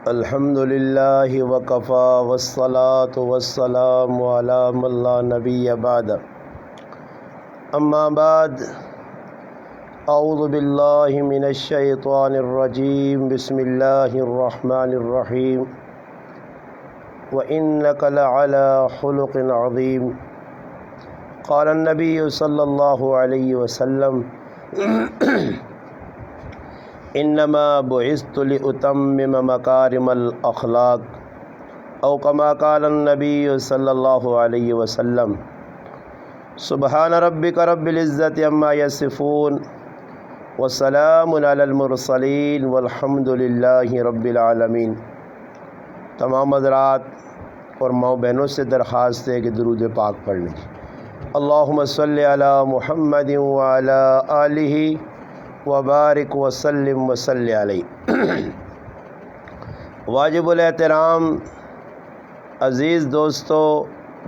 الحمدللہ وکفا والصلاة والسلام علی من لا نبی بعد اما بعد اعوذ باللہ من الشیطان الرجیم بسم اللہ الرحمن الرحیم وإنک لعلی خلق عظیم قال النبی صلی اللہ علیہ وسلم انما بعثت لأتمم مکارم الاخلاق او کما قال النبی صلی اللہ علیہ وسلم سبحان ربک رب العزت عما یصفون وسلام علی المرسلین والحمد للہ رب العالمین۔ تمام حضرات اور ماؤں بہنوں سے درخواست ہے کہ درود پاک پڑھ لیں۔ اللہم صلی علی محمد وعلی آلہ وبارک وسلم وصلی علیہ۔ واجب الاحترام عزیز دوستوں،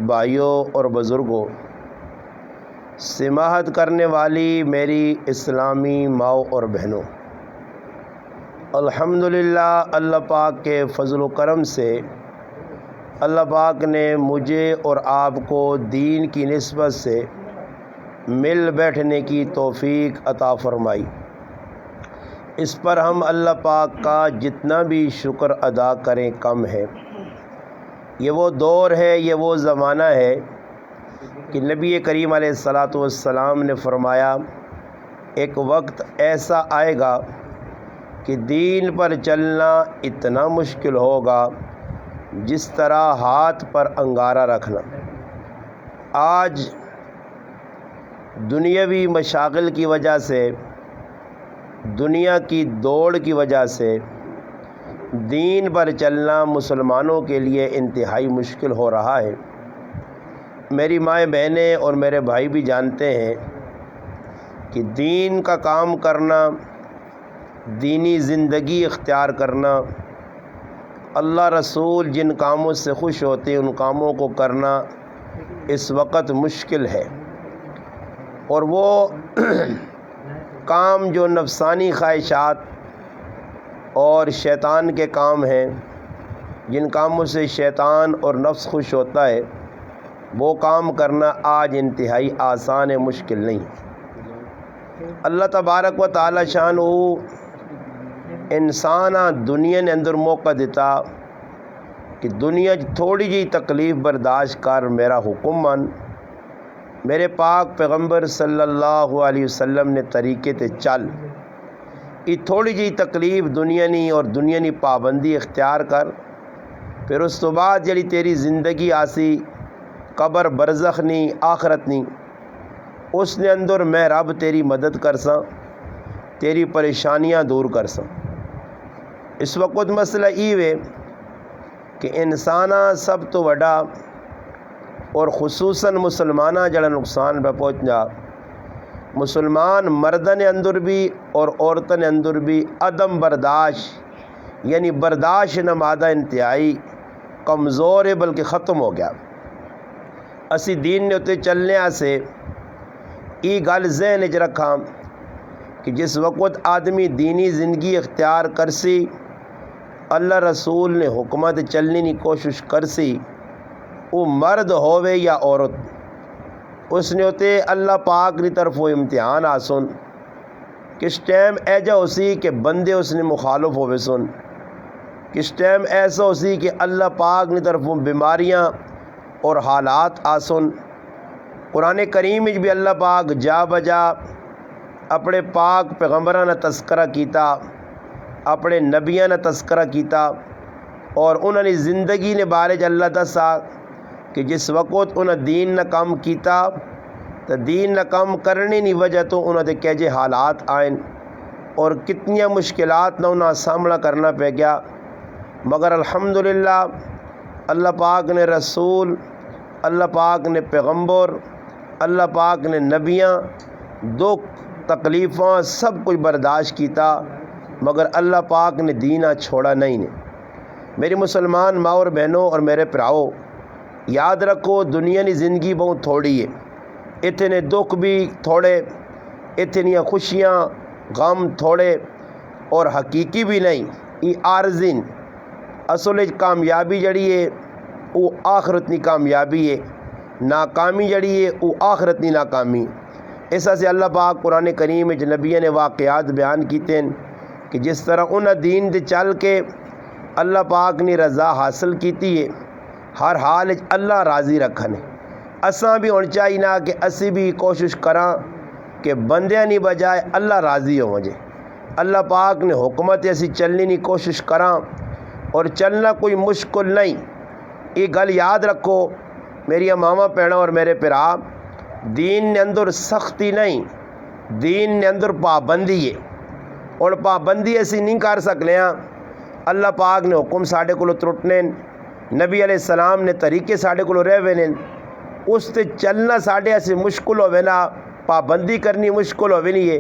بھائیوں اور بزرگوں، سماعت کرنے والی میری اسلامی ماؤں اور بہنوں، الحمدللہ اللہ پاک کے فضل و کرم سے اللہ پاک نے مجھے اور آپ کو دین کی نسبت سے مل بیٹھنے کی توفیق عطا فرمائی۔ اس پر ہم اللہ پاک کا جتنا بھی شکر ادا کریں کم ہے۔ یہ وہ دور ہے، یہ وہ زمانہ ہے کہ نبی کریم علیہ الصلاۃ والسلام نے فرمایا ایک وقت ایسا آئے گا کہ دین پر چلنا اتنا مشکل ہوگا جس طرح ہاتھ پر انگارہ رکھنا۔ آج دنیاوی مشاغل کی وجہ سے، دنیا کی دوڑ کی وجہ سے دین پر چلنا مسلمانوں کے لیے انتہائی مشکل ہو رہا ہے۔ میری مائیں بہنیں اور میرے بھائی بھی جانتے ہیں کہ دین کا کام کرنا، دینی زندگی اختیار کرنا، اللہ رسول جن کاموں سے خوش ہوتے ہیں ان کاموں کو کرنا اس وقت مشکل ہے، اور وہ کام جو نفسانی خواہشات اور شیطان کے کام ہیں، جن کاموں سے شیطان اور نفس خوش ہوتا ہے، وہ کام کرنا آج انتہائی آسان ہے، مشکل نہیں۔ اللہ تبارک و تعالی شانہ انسان دنیا نے اندر موقع دیتا کہ دنیا تھوڑی جی تکلیف برداشت کر میرا حکم مان۔ میرے پاک پیغمبر صلی اللہ علیہ وسلم نے طریقے تے چل، یہ تھوڑی جی تکلیف دنیا نہیں اور دنیا نہیں پابندی اختیار کر، پھر اس تو بعد جڑی تیری زندگی آسی قبر برزخ نہیں آخرت نہیں، اس نے اندر میں رب تیری مدد کرساں، تیری پریشانیاں دور کرساں۔ اس وقت مسئلہ یہ ہے کہ انسانہ سب تو وڈا اور خصوصاً مسلمانہ جڑا نقصان پہ پہنچا، مسلمان مردن اندر بھی اور عورتن اندر بھی عدم برداشت، یعنی برداشت نمادہ انتہائی کمزور ہے، بلکہ ختم ہو گیا۔ اسی دین نے اتنے چلنے سے یہ گل ذہن وچ رکھا کہ جس وقت آدمی دینی زندگی اختیار کرسی، اللہ رسول نے حکمت چلنے کی کوشش کرسی، وہ مرد ہووے یا عورت، اس نے ہوتے اللہ پاک کی طرف وہ امتحان آسن، کس ٹائم ایجا ہو سی کہ بندے اس نے مخالف ہوئے سن، کس ٹائم ایسا ہو سی کہ اللہ پاک کی طرف وہ بیماریاں اور حالات آسن۔ قرآن کریم بھی اللہ پاک جا بجا اپنے پاک پیغمبراں نے تذکرہ کیتا، اپنے نبیاں نے تذکرہ کیتا، اور انہوں نے زندگی نے بارے اللہ دسا کہ جس وقت انہیں دین نہ کام کیتا تو دین نہ کام کرنے کی وجہ تو انہوں نے کہجے حالات آئیں اور کتنی مشکلات نہ انہیں سامنا کرنا پہ گیا، مگر الحمدللہ اللہ پاک نے رسول، اللہ پاک نے پیغمبر، اللہ پاک نے نبیاں دکھ تکلیفاں سب کچھ برداشت کیتا مگر اللہ پاک نے دینہ چھوڑا نہیں نے۔ میری مسلمان ماں اور بہنوں اور میرے پراؤ، یاد رکھو دنیا کی زندگی بہت تھوڑی ہے، اتنے دکھ بھی تھوڑے، اتنی خوشیاں غم تھوڑے اور حقیقی بھی نہیں، یہ عارضی۔ اصل کامیابی جڑی ہے وہ آخرت کی کامیابی ہے، ناکامی جڑی ہے وہ آخرت کی ناکامی۔ ایسا سے اللہ پاک قرآن کریم میں نبی نے واقعات بیان کیتے ہیں کہ جس طرح انہیں دین دے چل کے اللہ پاک نے رضا حاصل کیتی ہے، ہر حال اللہ راضی رکھنے۔ اساں بھی ہونا چاہیے نا کہ اسی بھی کوشش کراں کہ بندیاں نہیں بجائے اللہ راضی ہو مجھے، اللہ پاک نے حکمت اسی چلنے کی کوشش کراں، اور چلنا کوئی مشکل نہیں۔ یہ گل یاد رکھو میری ماما بہنوں اور میرے پرا، دین نے اندر سختی نہیں، دین نے اندر پابندی ہے، اور پابندی ایسی نہیں کر سکنے ہاں۔ اللہ پاک نے حکم ساڈے کولوں ترٹنے، نبی علیہ السلام نے طریقے ساڈے کولوں رہوے نے، اس تے چلنا ساڈے ایسے مشکل ہوے نا، پابندی کرنی مشکل ہوے نہیں ہے۔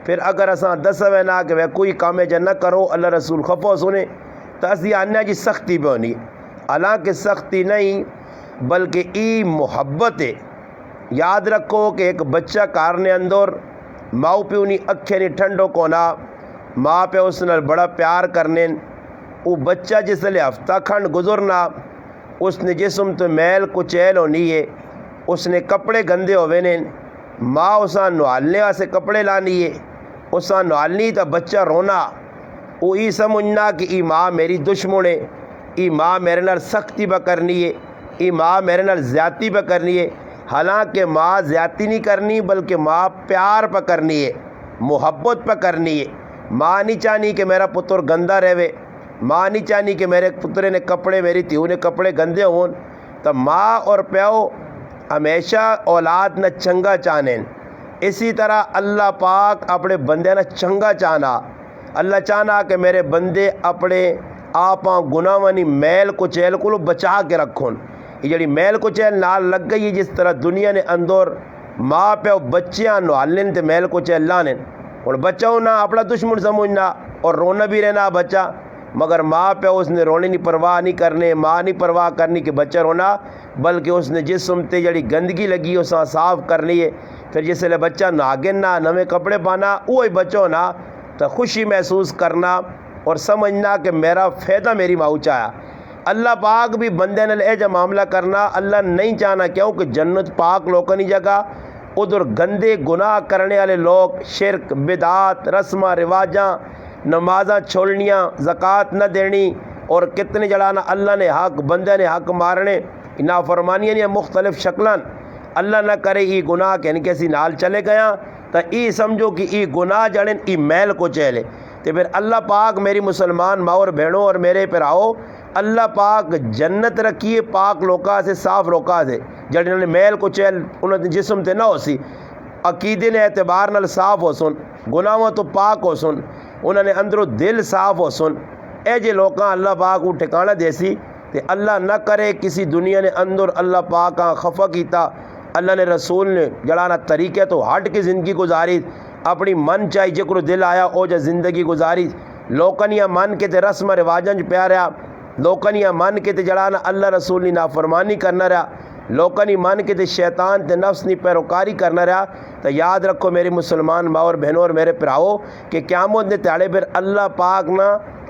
پھر اگر اساں دسوے نا کہ کوئی کام ہے نہ کرو اللہ رسول خفو سنے تو اسی آنے جی سختی پہ ہونی ہے، حالانکہ سختی نہیں بلکہ ای محبت ہے۔ یاد رکھو کہ ایک بچہ کارنے اندر ماؤ پیو نی اکھے نی ٹھنڈو کونا، ماں پہ اس نال بڑا پیار کرنے، وہ بچہ جس لئے ہفتہ کھنڈ گزرنا اس نے جسم تو میل کچیل ہونی ہے، اس نے کپڑے گندے ہوئے نے، ماں اساں نوالنے واسے کپڑے لانی ہے، اساں نوالنی تا بچہ رونا، وہ ای سمجھنا کہ ای ماں میری دشمن ہے، ای ماں میرے نال سختی پہ کرنی ہے، ای ماں میرے نال زیادتی پہ کرنی ہے۔ حالانکہ ماں زیادتی نہیں کرنی بلکہ ماں پیار پہ کرنی ہے، محبت پہ کرنی ہے۔ ماں نہیں چاہنی کہ میرا پتر گندا رہے، ماں نہیں چاہنی کہ میرے پترے نے کپڑے، میری تیو نے کپڑے گندے ہون، تو ماں اور پیو ہمیشہ اولاد نہ چنگا چاہنے۔ اسی طرح اللہ پاک اپنے بندے نہ چنگا چاہنا، اللہ چاہنا کہ میرے بندے اپنے آپاں گناہوانی میل کچیل کو بچا کے رکھون۔ یہ جڑی میل کچیل نال لگ گئی جس طرح دنیا نے اندر ماں پیو بچیاں نوالن تے میل کچیل لانے، اور بچہ ہونا اپنا دشمن سمجھنا اور رونا بھی رہنا بچہ، مگر ماں پیو اس نے رونے نہیں پرواہ نہیں کرنے، ماں نہیں پرواہ کرنی کہ بچہ رونا، بلکہ اس نے جسم تے جڑی گندگی لگی اساں صاف کرنی ہے۔ پھر جس لئے بچہ ناگنا نویں کپڑے پانا، وہی بچہ ہونا تو خوشی محسوس کرنا اور سمجھنا کہ میرا فائدہ میری ماں چاہیا۔ اللہ پاک بھی بندے نے اے جا معاملہ کرنا اللہ نہیں چاہنا، کیونکہ جنت پاک لوگوں کی جگہ ادھر گندے گناہ کرنے والے لوگ، شرک بدعات رسمہ رواجاں، نمازاں چھوڑنیاں، زکوٰۃ نہ دینی، اور کتنے جڑانا اللہ نے حق بندے نے حق مارنے، نافرمانیاں نے مختلف شکلاں، اللہ نہ کرے ای گناہ کہ ان کیسی نال چلے گیا تو ای سمجھو کہ ای گناہ جڑیں ای میل کو چہلے۔ تو پھر اللہ پاک میری مسلمان ماں اور بہنوں اور میرے پراؤ، اللہ پاک جنت رکھیے پاک لوکا سے، صاف لوکا سے، جڑے نے میل کو چہل انہوں نے جسم تے نہ ہو سی، عقیدے نے اعتبار نال صاف ہو سن، گناہوں تو پاک ہو سن، انہوں نے اندروں دل صاف ہو سن، اے جے لوکاں اللہ پاک کو ٹھکانہ دے سی تے اللہ نہ کرے کسی دنیا نے اندر اللہ پاک خفا کیتا، اللہ نے رسول نے جڑانا طریقے تو ہٹ کے زندگی گزاری، اپنی من چاہی جکر دل آیا او جا زندگی گزاری، لوکانیاں من کے تے رسم رواجاں پیاریا، لوکانیاں من کے تے جڑانا اللہ رسول نے نافرمانی کرنا رہا، لوکانی من کے تے شیطان تے نفس نی پیروکاری کرنا رہا، تو یاد رکھو میری مسلمان ماں اور بہنوں اور میرے پراؤ کہ قیامت نے تیڑے پھر اللہ پاک نہ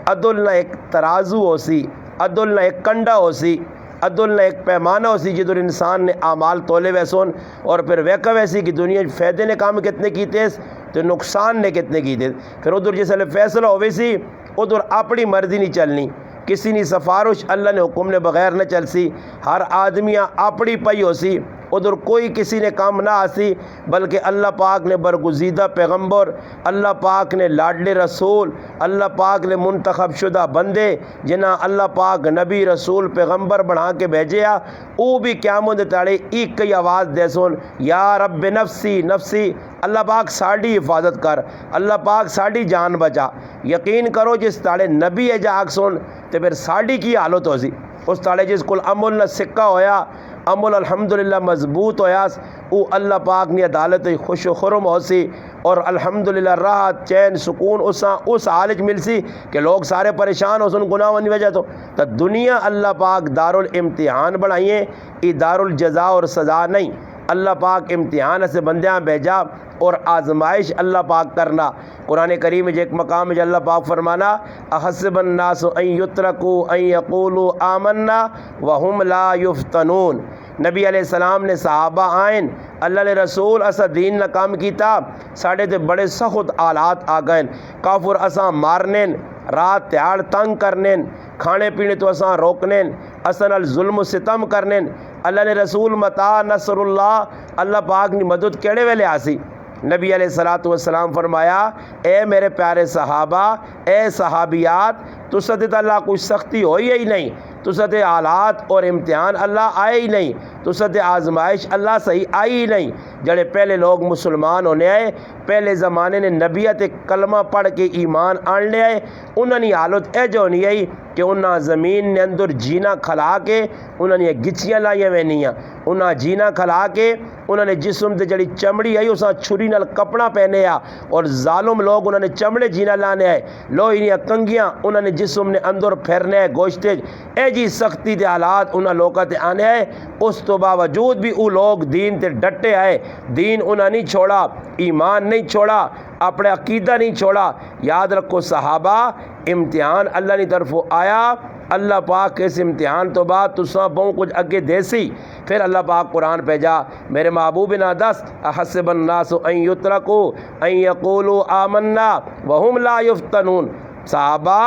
عدل نہ ایک ترازو ہو سی، عدل نہ ایک کنڈا ہو سی، عدل نہ ایک پیمانہ ہو سی جدر انسان نے اعمال تولے ویسون، اور پھر ویکا ویسی کہ دنیا فائدے نے کام کتنے کیتے تو نقصان نے کتنے کیتے، پھر ادھر جس لئے فیصلہ ہوئے سی ادھر اپنی مرضی نہیں چلنی، کسی نے سفارش اللہ نے حکم نے بغیر نہ چل سی، ہر آدمیاں اپنی پئی ہو سی، ادھر کوئی کسی نے کام نہ آسی، بلکہ اللہ پاک نے برگزیدہ پیغمبر، اللہ پاک نے لاڈلے رسول، اللہ پاک نے منتخب شدہ بندے جنہاں اللہ پاک نبی رسول پیغمبر بنا کے بھیجیا، او بھی قیامت تاڑے ایک ہی آواز دے سن، یا رب نفسی نفسی، اللہ پاک ساڑی حفاظت کر، اللہ پاک ساڑی جان بچا۔ یقین کرو جس تاڑے نبی ہے جا آگ سن تو پھر ساڑی کی حالت ہو سی، اس تاڑے جس کل عمل نہ سکہ ہویا، عمل الحمدللہ مضبوط ہویاس او اللہ پاک نے عدالت خوش و خرم ہو سی اور الحمدللہ راحت چین سکون اس حالت مل سی کہ لوگ سارے پریشان ہو سن گناہ ونی وجہ تو دنیا اللہ پاک دار الامتحان بنائیے، ای دار الجزا اور سزا نہیں۔ اللہ پاک امتحان سے بندیاں بھیجا اور آزمائش اللہ پاک کرنا۔ قرآن کریم میں ایک مقام میں اللہ پاک فرمانا احسب الناس ان یترکوا ان یقولوا آمنا وهم لا یفتنون۔ نبی علیہ السلام نے صحابہ آئین اللہ نے رسول اسا دین نہ کام کیتا، ساڑھے تے بڑے سخت آلات آ گئے، کافر اساں مارنین، رات تیار تنگ کرنین، کھانے پینے تو اساں روکنین، اساں ظلم و ستم کرنین۔ اللہ نے رسول متا نصر اللہ، اللہ پاک نے مدد کیڑے ویلے آسی؟ نبی علیہ السلام فرمایا اے میرے پیارے صحابہ، اے صحابیات، تو تے اللہ کچھ سختی ہوئی ہی نہیں، تو تے حالات اور امتحان اللہ آئے ہی نہیں، تو تے آزمائش اللہ صحیح آئی ہی نہیں۔ جڑے پہلے لوگ مسلمان ہونے آئے، پہلے زمانے نے نبیت کلمہ پڑھ کے ایمان آننے آئے، انہوں نے حالت اے جو نہیں آئی کہ انہاں زمین نے اندر جینا کھلا کے انہوں نے گچیاں لائیاں وینیاں، انہاں جینا کھلا کے انہوں نے جسم تے جڑی چمڑی آئی اساں چھری نال کپڑا پہنے آ، اور ظالم لوگ انہوں نے چمڑے جینا لانے آئے، لوہی کنگیاں انہوں نے جسم نے اندر پھیرنے آئے گوشتے، اے جی سختی دے حالات انہاں لوگاں تے آنے آئے، اس تو باوجود بھی وہ لوگ دین تے ڈٹے آئے، دین انہاں نہیں چھوڑا، ایمان نہیں چھوڑا، اپنے عقیدہ نہیں چھوڑا۔ یاد رکھو صحابہ، امتحان اللہ کی طرف آیا، اللہ پاک کے اس امتحان تو بعد تساں بہت کچھ اگے دیسی، پھر اللہ پاک قرآن بھیجا میرے محبوب نا دس احسب الناس ان یترکوا ان یقولوا آمنا وهم لا یفتنون۔ صحابہ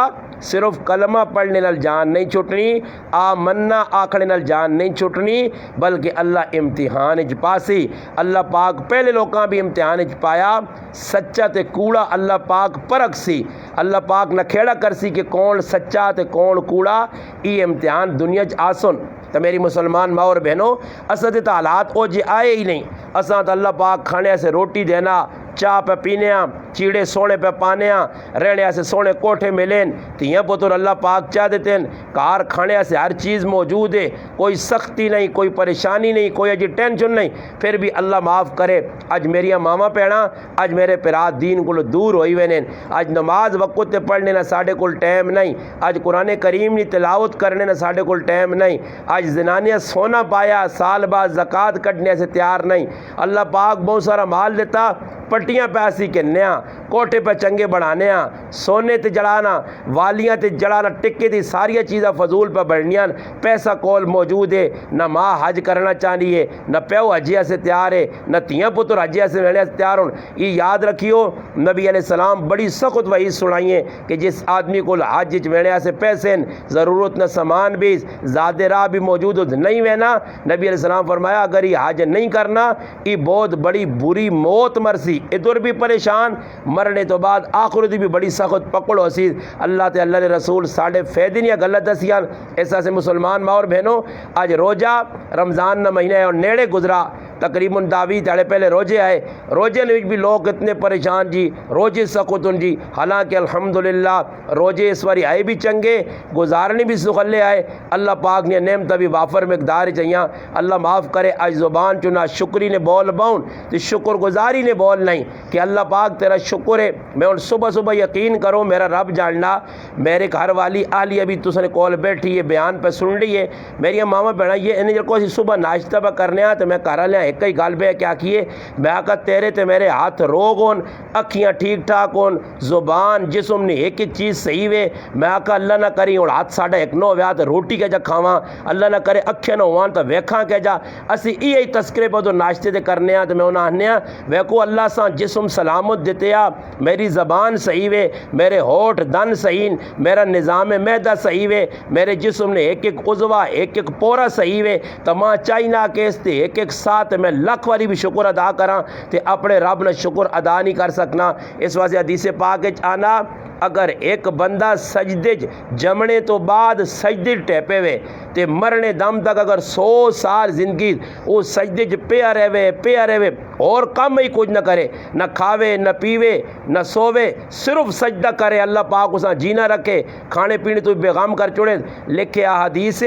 صرف کلمہ پڑھنے نال جان نہیں چھٹنی، آمنا آکھنے نال جان نہیں چھٹنی، بلکہ اللہ امتحان وچ پاسی۔ اللہ پاک پہلے لوکاں بھی امتحان وچ پایا، سچا تے کوڑا اللہ پاک پرکھ سی، اللہ پاک نہ کھیڑا کرسی کہ کون سچا تے کون کوڑا، ای امتحان دنیا چ آسن۔ تو میری مسلمان ماں اور بہنوں، اساں تے حالات او جے آئے ہی نہیں، اساں تو اللہ پاک کھانے سے روٹی دینا، چاہ پہ پینے ہاں، چیڑے سونے پہ پانے ہاں، رہنے سے سونے کوٹھے ملین، تیاں پتر اللہ پاک چاہ دیتے ہیں، کار کھانے سے ہر چیز موجود ہے، کوئی سختی نہیں، کوئی پریشانی نہیں، کوئی اجی ٹینشن نہیں، پھر بھی اللہ معاف کرے۔ اج میری ماما پیڑا، اج میرے پیرا دین کو دور ہوئی وینیں، اج نماز وقت تے پڑھنے نہ ساڑھے کول ٹائم نہیں، اج قرآن کریم کی تلاوت کرنے نہ ساڑھے کول ٹائم نہیں، اج زنانیاں سونا پایا سال بعد زکوٰۃ کٹنے سے تیار نہیں۔ اللہ پاک بہت سارا مال دیتا، پٹیاں پیسی کے نیا، کوٹے پہ چنگے بڑھانے ہاں، سونے تے جڑانا، والیاں تے جڑانا، ٹکے تی ساری چیزاں فضول پہ بڑھنیاں، پیسہ کول موجود ہے، نہ ماں حج کرنا چاہیے ہے، نہ پیو حجیہ سے تیار ہے، نہ تیاں پتر حجیہ سے ملنے سے تیار ہوں۔ یہ یاد رکھیو نبی علیہ السلام بڑی سخت وحی سنائی ہے کہ جس آدمی کو حج ویڑے سے پیسے ضرورت نہ سامان بھی زیادہ راہ بھی موجود نہیں وینا، نبی علیہ السلام فرمایا اگر یہ حج نہیں کرنا یہ بہت بڑی بری موت مرسی، ادھر بھی پریشان، مرنے تو بعد آخرت بھی بڑی سخت پکڑ ہو سی۔ اللہ تے اللہ نے رسول ساڑھے فیدی نہیں غلط دسیاں۔ ایسا سے مسلمان ماں اور بہنوں، آج روزہ رمضان نہ مہینہ ہے اور نیڑے گزرا، تقریباً داوی تھے پہلے روزے آئے، روزے نے بھی لوگ اتنے پریشان جی، روزے سخت جی، حالانکہ الحمدللہ روزے اس واری آئے بھی چنگے، گزارنے بھی سخلے آئے، اللہ پاک نے نعمت بھی وافر مقدار چاہیے، اللہ معاف کرے۔ آج زبان چنا شکری نے بول باؤن تو شکر گزاری نے بول نہیں کہ اللہ پاک تیرا شکر ہے۔ میں ان صبح صبح یقین کرو میرا رب جاننا، میرے گھر والی آلی ابھی تو نے کال بیٹھی ہے بیان پہ سن لی ہے، میری ماما بہنا یہ انہیں کو صبح ناشتہ پہ کرنے تو میں کہا لیا ایک ہی گال بے کیا کیے، میں آقا تیرے تے میرے ہاتھ روگ ہون، اکھیاں ٹھیک ٹھاک ہون، زبان جسم نے ایک چیز صحیح وے، میں آقا اللہ نہ کری اور ہاتھ ساڑھا ایک نو ویا تو روٹی کے جا کھاواں، اللہ نہ کرے اکھیں نہ ہوان تو ویکھاں کے جا، اسی یہی تذکرے پہ تو ناشتے تے کرنے تو میں انہاں آنے ویکو اللہ سا جسم سلامت دیتے آ، میری زبان صحیح وے، میرے ہوٹ دن صحیح، میرا نظام معدہ صحیح وے، میرے جسم نے ایک ایک عضوہ ایک ایک پورا صحیح وے، تمام چائنا کیس تے ایک ایک ساتھ میں لکھ والی بھی شکر ادا کراں تے اپنے رب نے شکر ادا نہیں کر سکنا۔ اس واسطے حدیث پاک وچ آنا اگر ایک بندہ سجدے جمنے تو بعد سجدے ٹیپے ہوئے تے مرنے دم تک اگر 100 سال زندگی وہ سجدے پیا رہے اور کم ہی کچھ نہ کرے، نہ کھاوے نہ پیوے نہ سووے، صرف سجدہ کرے، اللہ پاک اساں جینا رکھے، کھانے پینے تو بے غم کر چھوڑے، لکھے حدیث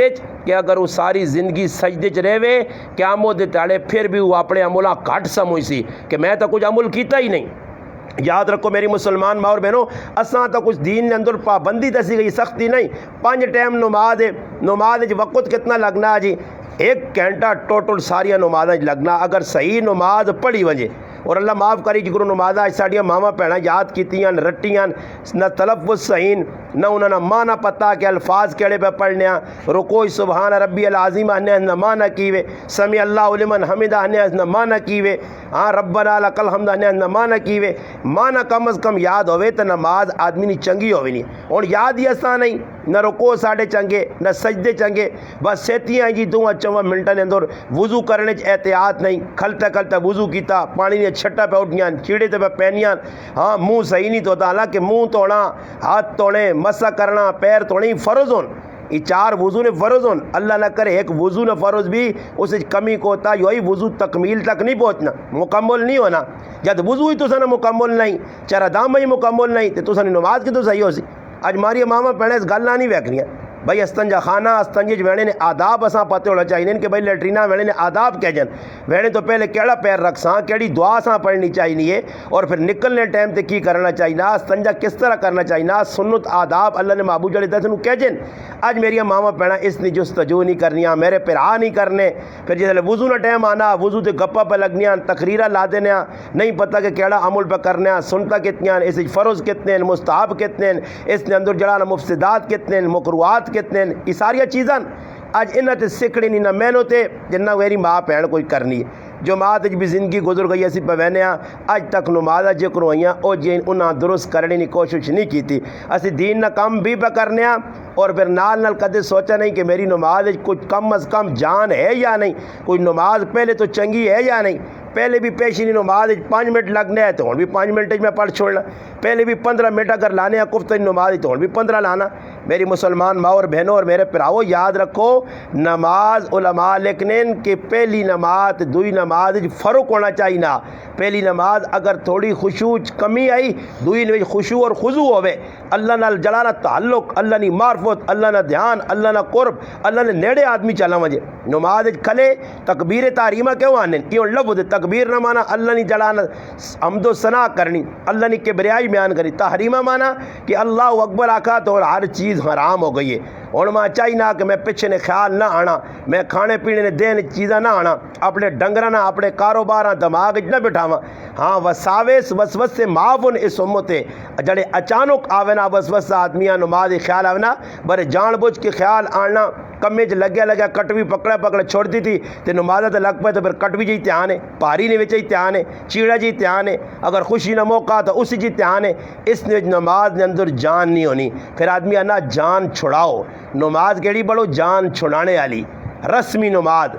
کہ اگر وہ ساری زندگی سجدے چ رہے قیامت دے تاڑے پھر بھی وہ اپنے عملہ گھٹ سمجھ سی کہ میں تو کچھ عمل کیتا ہی نہیں۔ یاد رکھو میری مسلمان ماں اور بہنوں، اساں تو کچھ دین کے اندر پابندی دسی گئی، سختی نہیں۔ 5 ٹائم نماز ہے، نماز وقت کتنا لگنا ہے جی؟ 1 گھنٹہ ٹوٹل ساریا نماز لگنا اگر صحیح نماز پڑھی وجے۔ اور اللہ معاف کری جی گرو نماز ساڑیاں ماواں بھیناں یاد کیتیاں رٹیاں، نہ تلفظ صحیح نہ انہوں نے معنی پتہ کہ الفاظ کیڑے پہ پڑھنے، رکوع سبحان ربی العظیم آنے نہ معنی کیوے، سمیع اللہ لمن حمدہ آنے نہ معنی کیوے، ہاں ربنا لک الحمد آنے نہ معنی کیوے، معنی کم از کم یاد ہوئے تو نماز آدمی نہیں چنگی ہوئی نہیں۔ اور یاد ہی اساں نہیں، نہ رکوع ساڑھے چنگے نہ سجدے چنگے، بس سیتیاں جی 2-4 منٹاں دے اندر وضو کرنے احتیاط نہیں، کھلتا وضو کیتا، پانی نے چھٹا پہ اٹھیاں، چیڑے تے پہ پینیاں، ہاں منہ صحیح نہیں دھوتا، حالانکہ منہ توڑنا، ہاتھ توڑے، مسح کرنا، پیر توڑی فرض ہون، یہ 4 وضو نے فرض ہون۔ اللہ نہ کرے ایک وضو نے فرض بھی اس کمی کو ہوتا، یہی وضو تکمیل تک نہیں پہنچنا، مکمل نہیں ہونا۔ جب وضو ہی تو سن مکمل نہیں، چرادام ہی مکمل نہیں تو سن نماز کی تو صحیح ہو سی۔ اج ماری ماما پہلے اس گل نہ نہیں ویکھنیاں بھائی استنجا خانہ استنجے ویڑے نے آداب اساں پتہ ہونا چاہیے کہ بھائی لیٹرینہ ویڑے نے آداب کہہ جن، ویڑے تو پہلے کیڑا پیر رکھ ساں، کیڑی دعا ساں پڑھنی چاہیے، اور پھر نکلنے ٹائم تے کی کرنا چاہیے، استنجا کس طرح کرنا چاہیے، سنت آداب اللہ نے محبوب جڑے دس نو کہہ جن۔ اج میری ماما پہنا اس نے جستجو نہیں کرنیاں، میرے پھرا نہیں کرنے، پھر جس وضو نہ ٹائم آنا وضو تے گپا پہ لگنیاں، تقریرہ لا دینا، نہیں پتہ کہ کیڑا عمل پہ کرنا، سنتا کتنیاں، اس فرض کتنے ہیں، مستحب کتنے ہیں، اس نے اندر جڑا مفسدات کتنے ہیں، مکروہات کتنے ہیں، یہ ساری چیزاں اج انہاں تے سکھڑی نہیں نہ مینوں تے جنہ میری ماں بہن کوئی کرنی ہے۔ جو ماں تے بھی زندگی گزر گئی اسی پہ وہنے اج تک نمازاں ذکر ہوئیاں او جی انہاں درست کرنے کی کوشش نہیں کیتی، اسی دین نہ کم بھی پہ کرنے اور پھر نال کدے سوچا نہیں کہ میری نماز کچھ کم از کم جان ہے یا نہیں، کوئی نماز پہلے تو چنگی ہے یا نہیں۔ پہلے بھی پیشینی نماز 5 منٹ لگنے ہے تو ہن بھی 5 منٹ میں پڑھ چھوڑنا، پہلے بھی 15 منٹ اگر لانے ہیں کفتہ نماز تو ہن بھی 15 لانا۔ میری مسلمان ماں اور بہنوں اور میرے پراؤ یاد رکھو، نماز علماء لکھنے کہ پہلی نماز دوئی نماز فرق ہونا چاہیے نا۔ پہلی نماز اگر تھوڑی خشوع کمی آئی، دوئی میں خشوع اور خضوع ہوئے، اللہ نال جڑانا تعلق، اللہ نی معرفت، اللہ نہ دھیان، اللہ نہ قرب، اللہ نے نیڑے آدمی چلا مجھے نماز کھلے تکبیر تحریمہ کیوں آنے کیوں لفظ تکبیر نہ مانا اللہ نے جڑانا حمد و ثنا کرنی، اللہ نے کبریائی بیان کرنی، تحریمہ مانا کہ اللہ اکبر آکھا تو ہر چیز حرام ہو گئی ہے، اور میں چاہیے نہ کہ میں پیچھے نے خیال نہ آنا، میں کھانے پینے نے دین چیزاں نہ آنا، اپنے ڈنگراں نہ اپنے کاروباراں دماغ نہ بٹھاواں، ہاں وساوس وسوسے معاون اس امتے جڑے اچانک آوے نا وسوسہ آدمیاں نماز خیال آوے نا بڑے جان بوجھ کے خیال آنا، کمے چ لگیا کٹوی پکڑے چھوڑ دی تھی تے نمازہ تے لگ پے تو پھر کٹوی جی دھیان ہے، پاری نے وچ دھیان ہے، چیڑا جی دھیان ہے، اگر خوشی نہ موقع تو اسی جی دھیان ہے، اس نے نماز نے اندر جان نہیں ہونی۔ پھر آدمی آنا جان چھڑاؤ، نماز کیڑی بڑھو جان چھڑانے والی رسمی نماز،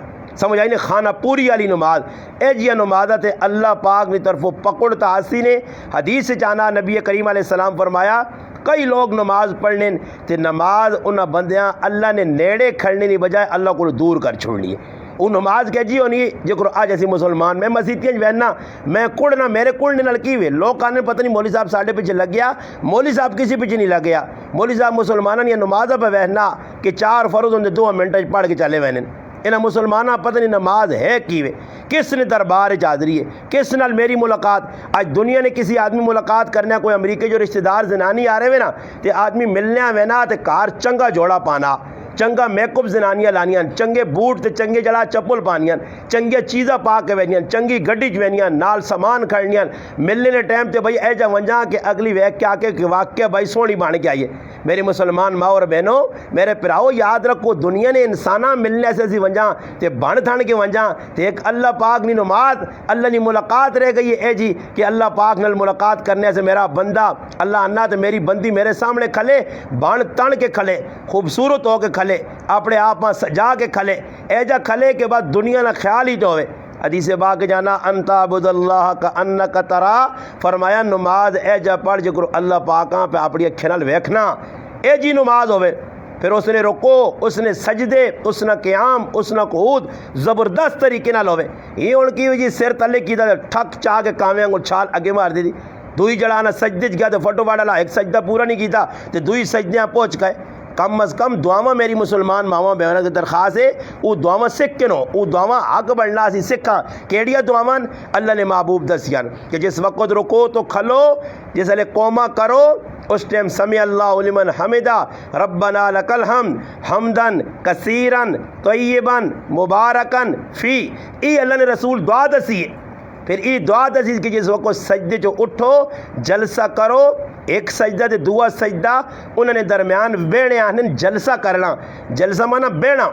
سمجھ آئی نے خانہ پوری والی نماز، اے جی نمازت ہے اللہ پاک نے طرفوں پکڑتا ہستی نے حدیث جانا نبی کریم علیہ السلام فرمایا کئی لوگ نماز پڑھنے تے نماز انہاں بندیاں اللہ نے نیڑے کھڑنے کی بجائے اللہ کو دور کر چھوڑنی ہے۔ وہ نماز کہ جی ہونی جو آج ایسی مسلمان میں مسیتیاں بہننا میں کڑنا میرے کڑنے نال کی ہوئے لوگ کہنے پتہ نہیں مولوی صاحب ساڑھے پیچھے لگ گیا، مولوی صاحب کسی پیچھے نہیں لگ گیا، مولوی صاحب مسلمانوں نے نماز پہ بہنا کہ 4 فرض ہوں 2 منٹ پڑھ کے چلے وہنے، انہاں مسلمانہ پتہ نہیں نماز ہے کیوے، کس نے دربار حاضری ہے، کس نال میری ملاقات۔ آج دنیا نے کسی آدمی ملاقات کرنا، کوئی امریکہ جو رشتہ دار زنانی آ رہے ہوئے نا تے آدمی ملنے وینا تے کار چنگا جوڑا پانا، چنگا میک اپ زنانیاں لانیاں، چنگے بوٹ تے چنگے جڑا چپل پانیاں، چنگے چیزاں پا کے وینیاں، چنگی گڈی چ وینیاں، نال سامان کھڑنیاں، ملنے نے ٹائم تے بھائی اے جا ونجاں کہ اگلی ویکھ کے آ کے واقعہ بھائی سونی بن کے آئیے۔ میرے مسلمان ماں اور بہنوں میرے پراؤ یاد رکھو دنیا نے انساناں ملنے سے سی ونجاں تے بن تھن کے ونجاں تے ایک اللہ پاک نی نماز اللہ نی ملاقات رہ گئی ہے، اے جی کہ اللہ پاک نال ملاقات کرنے سے میرا بندہ اللہ انا تے میری بندی میرے سامنے کھلے، بن تن کے کھلے، خوبصورت ہو کے کھلے، اپنے آپ سجا کے کھلے، اے جا کھلے کے بعد دنیا نہ خیال ہی تو ہوئے۔ حدیث پاک جانا انت عبد اللہ کا انک ترا، فرمایا نماز اے جا پڑھ جو کرو اللہ پاکاں پہ اپنی اکھیں نال ویکھنا، اے جی نماز ہوئے۔ پھر اس نے رکو، اس نے سجدے، اس نے قیام، اس نے قعود زبردست طریقے نال ہوئے۔ یہ ان کی جی سر تلے کی ٹھک چاہ کے کاویں انگل چھال اگے مار دی، دوئی جڑانا سجدے گیا تو فٹو باڑا لا، ایک سجدہ پورا نہیں کیتا تو دوئی سجدیاں پہنچ گئے۔ کم از کم دعاواں میری مسلمان ماواں بہنوں کی درخواست ہے وہ دعاواں سکھ کے نو، وہ دعاواں حق بڑھنا سی سکھاں۔ کیڑیاں دعاواں اللہ نے محبوب دسیاں کہ جس وقت رکو تو کھلو، جس لے قوما کرو اس ٹائم سمع اللہ لمن حمدہ ربنا لک الحمد حمدن کثیرن طیبن مبارکن فی، ای اللہ نے رسول دعا دسی ہے۔ پھر ای دعا دسی کہ جس وقت سجدے چو اٹھو جلسہ کرو، ایک سجدہ تے دعا سجدہ انہوں نے درمیان بیڑے آنے جلسہ کرنا، جلسہ مانا بیڑا،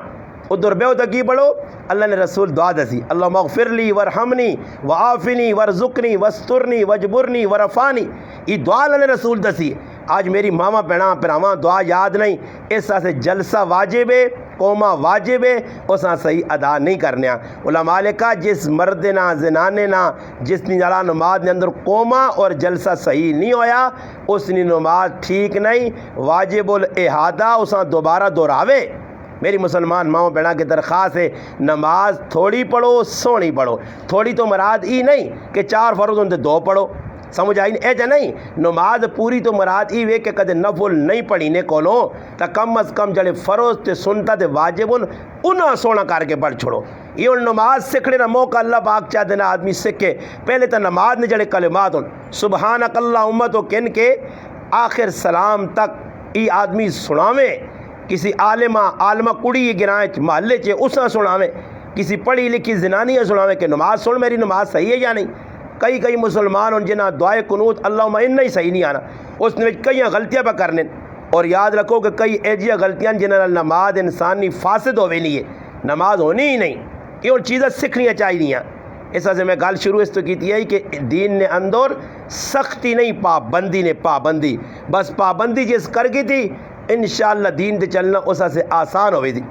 ادھر بیو تکی پڑھو، اللہ نے رسول دعا دسی اللہم اغفر لی ورحمنی وعافنی ورزقنی وسترنی وجبرنی ورفانی، یہ دعا اللہ نے رسول دسی۔ آج میری ماما پیڑاں پراواں دعا یاد نہیں، اس سے جلسہ واجب ہے، قوما واجب ہے، اس صحیح ادا نہیں کرنے۔ علماء نے کہا جس مرد نہ زنانے نہ جس نے جڑا نماز نے اندر قوما اور جلسہ صحیح نہیں ہویا، اس نے نماز ٹھیک نہیں، واجب الاحادہ اساں دوبارہ دہراوے۔ میری مسلمان ماؤں بہنوں کی درخواست ہے نماز تھوڑی پڑھو سونی پڑھو، تھوڑی تو مراد ای نہیں کہ 4 فرض ہوندے 2 پڑھو، سمجھ آئی اے جا نہیں، نماز پوری تو مراد ای وے کہ کدے نفل نہیں پڑھی نے کولو تا کم از کم جڑے فرض تے سنتا تے واجب انہاں سونا کر کے پڑھ چھوڑو۔ یہ ان نماز سکھنے کا موقع اللہ پاک چاہ دینا آدمی سکھے، پہلے تو نماز نے جڑے کلمات سبحانک اللہم تو کن کے آخر سلام تک ای آدمی سناویں، کسی عالمہ کڑی گرائیں محلے چے اساں سناویں، کسی پڑھی لکھی زنانیاں سناویں کہ نماز سن میری نماز صحیح ہے یا نہیں۔ کئی مسلمان ان جنہاں دعائے قنوت اللہم انہ ہی صحیح نہیں آنا، اس نے کئی غلطیاں پہ کرنے، اور یاد رکھو کہ کئی ایجیاں غلطیاں جنہاں نماز انسانی فاسد ہوئے نہیں ہے، نماز ہونی ہی نہیں، یہ ان چیزیں سکھنیاں چاہیے۔ اس وجہ سے میں گل شروع اس تو کی ہے کہ دین نے اندر سختی نہیں پابندی نے پابندی، بس پابندی جس کر گئی تھی انشاءاللہ دین تے چلنا اس سے آسان ہوئی تھی۔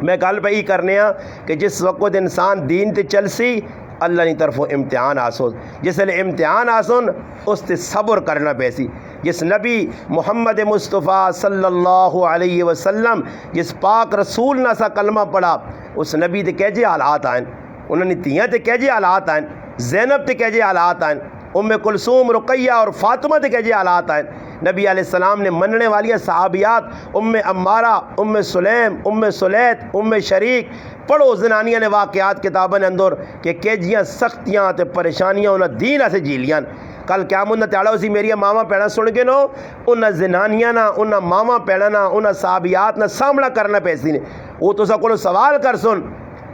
میں گل پہ ہی کرنے ہاں کہ جس وقت انسان دین تے چل سی اللہ نے طرف امتحان آسو، جس لئے امتحان آسن اس تے صبر کرنا پیسی۔ جس نبی محمد مصطفیٰ صلی اللہ علیہ وسلم جس پاک رسول نہ سا کلمہ پڑھا، اس نبی تے کہجے حالات آئیں، انہوں نے تیاں تے کہجے حالات آئیں، زینب تے کہجے حالات آئیں، ام کلثوم رقیہ اور فاطمہ تے کہجے حالات آئیں۔ نبی علیہ السلام نے مننے والی صحابیات ام عمارہ، ام سلیم، ام سلیت، ام شریک، پڑھو زنانیاں نے واقعات کتابیں اندر کہ کیجیاں سختیاں تے پریشانیاں انہاں دین سے جیلیاں۔ کل قیامت تیڑا اسی میری ماما پیڑا سن کے نو انہاں زنانیاں نا انہاں ماما پیڑا نا انہاں صحابیات نا سامنا کرنا پیسی نے۔ وہ تو سا کو سوال کر سن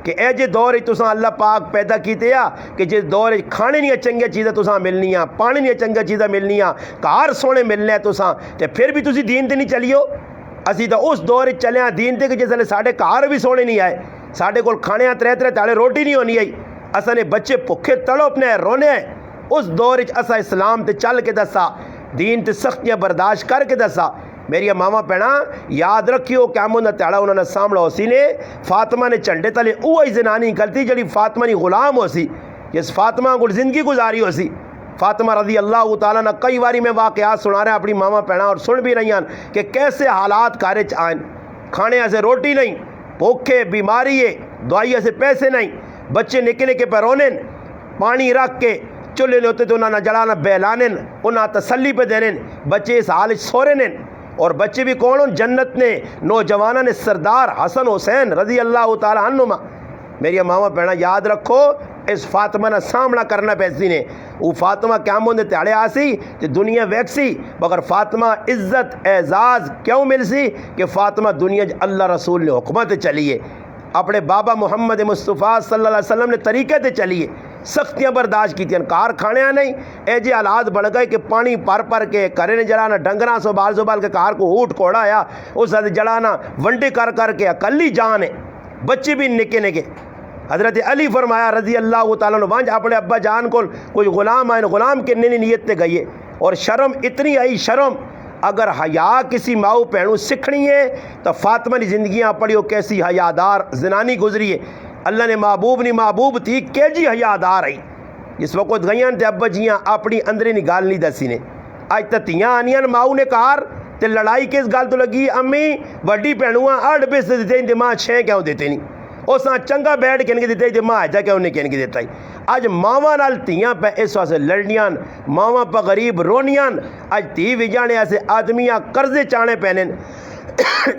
کہ اے جے دور تساں اللہ پاک پیدا کیتے آ کہ جس دور کھانے نہیں چنگی چیزیں تساں ملنیاں، پانی نہیں چنگی چیزیں ملنیاں، کار سونے ملنے تساں تے پھر بھی تسی دین تے نہیں چلیو۔ اسی تو اس دور چلے ہاں دین تے کہ جس لے ساڈے کار بھی سونے نہیں آئے، ساڈے کول کھانے 3 تالے روٹی نہیں ہونی آئی، اساں نے بچے بھکھے تڑپنے ہیں رونے ہیں۔ اس دور اساں اسلام تے چل کے دسا، دین تے سختیاں برداشت کر کے دسا۔ میری ماما پینا یاد رکھیو قیامت تیڑا انہوں نے سامنا ہو سی نے فاطمہ نے چنڈے تلے اوہی زنانی غلطی جڑی فاطمہ نی غلام ہو سی، جس فاطمہ کو زندگی گزاری ہو سی۔ فاطمہ رضی اللہ تعالیٰ نے کئی باری میں واقعات سنا رہے ہیں اپنی ماما پینا اور سن بھی رہی ہیں کہ کیسے حالات کارج آئیں، کھانے سے روٹی نہیں، بھوکے بیماری ہے، دعائیہ سے پیسے نہیں، بچے نکے نکے پہ رونے، پانی رکھ کے چولہے نے ہوتے تو انہاں جلانا بہلانے، انہاں تسلی پہ دینے، بچے اس حال سورے نے، اور بچے بھی کون جنت نے نوجوانہ نے سردار حسن حسین رضی اللہ تعالیٰ عنہما۔ میری ماما بہنا یاد رکھو اس فاطمہ نے سامنا کرنا پیسی نے، وہ فاطمہ قیامت نے تیڑے آسی کہ دنیا ویکسی، مگر فاطمہ عزت اعزاز کیوں مل سی کہ فاطمہ دنیا اللہ رسول نے حکمت چلیے، اپنے بابا محمد مصطفیٰ صلی اللہ علیہ وسلم نے طریقے تے چلیے، سختیاں برداشت کی تھیں، کار کھانے نہیں، اے جے حالات بڑھ گئے کہ پانی پر کے کرے نے جڑانا ڈنگراں سو بال کے کار کو اوٹ کوڑا آیا، اس حد جڑانا ونڈی کر کے اکلی جان ہے، بچے بھی نکے نکے۔ حضرت علی فرمایا رضی اللہ تعالیٰ عنہ وانج اپنے ابا جان کو کوئی غلام آئے، غلام کے نینی نیت تے گئیے، اور شرم اتنی آئی شرم، اگر حیا کسی ماؤ پہنوں سکھنی ہے تو فاطمہ کی زندگیاں پڑھیو کیسی حیادار زنانی گزری ہے۔ اللہ نے محبوب نہیں محبوب تھی کہ جی حیادار آئی جس وقت گئیاں تے ابا جیاں اپنی اندری نہیں گال نہیں دسی نے اج تے تیاں آنیاں ماؤ نے کار تے لڑائی کس گل تو لگی امی وڈی بھینواں 8 پیسے دیتے تے ماں 6 کیوں دیتے نہیں اس نہ چنگا بیٹھ کے دیتے تے ماں اجا کیوں نہیں کہن دیتا اج ماواں نال تیاں پہ اس واسطے لڑنیاں ماواں پہ غریب رونیاں اج تی وجانے ایسے آدمیاں قرضے چانے پینے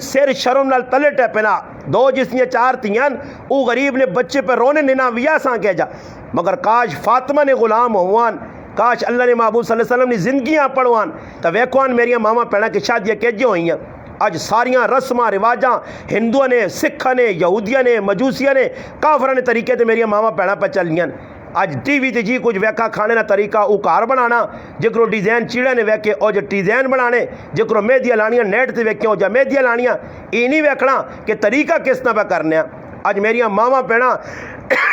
سر شرم نال تلے ٹپنا 2 جسیاں 4 تیاں او غریب نے بچے پہ رونے نہ ویا ساں کہہ جا مگر کاش فاطمہ نے غلام ہوان کاش اللہ نے محبوب صلی اللہ علیہ وسلم نے زندگیاں پڑھوان تو ویکھوان میریاں ماما پیڑاں کی شادیاں کیجے ہوئی ہیں اج ساریاں رسماں رواجاں ہندوؤں نے سکھاں نے یہودیاں نے مجوسیاں نے کافراں نے طریقے تے میریاں ماما پیڑاں پہ چلیاں اج ٹی وی تے جی کچھ ویکھا کھانے نا طریقہ او کار بنانا جکرو ڈیزائن چیڑے نے ویکھے او جو ڈیزائن بنانے جکرو مہدیاں لانیاں نیٹ تے ویکھے او جا مہدیاں لانیاں ای نہیں ویکھنا کہ طریقہ کس طرح پہ کرنے اج میریاں ماما پیڑاں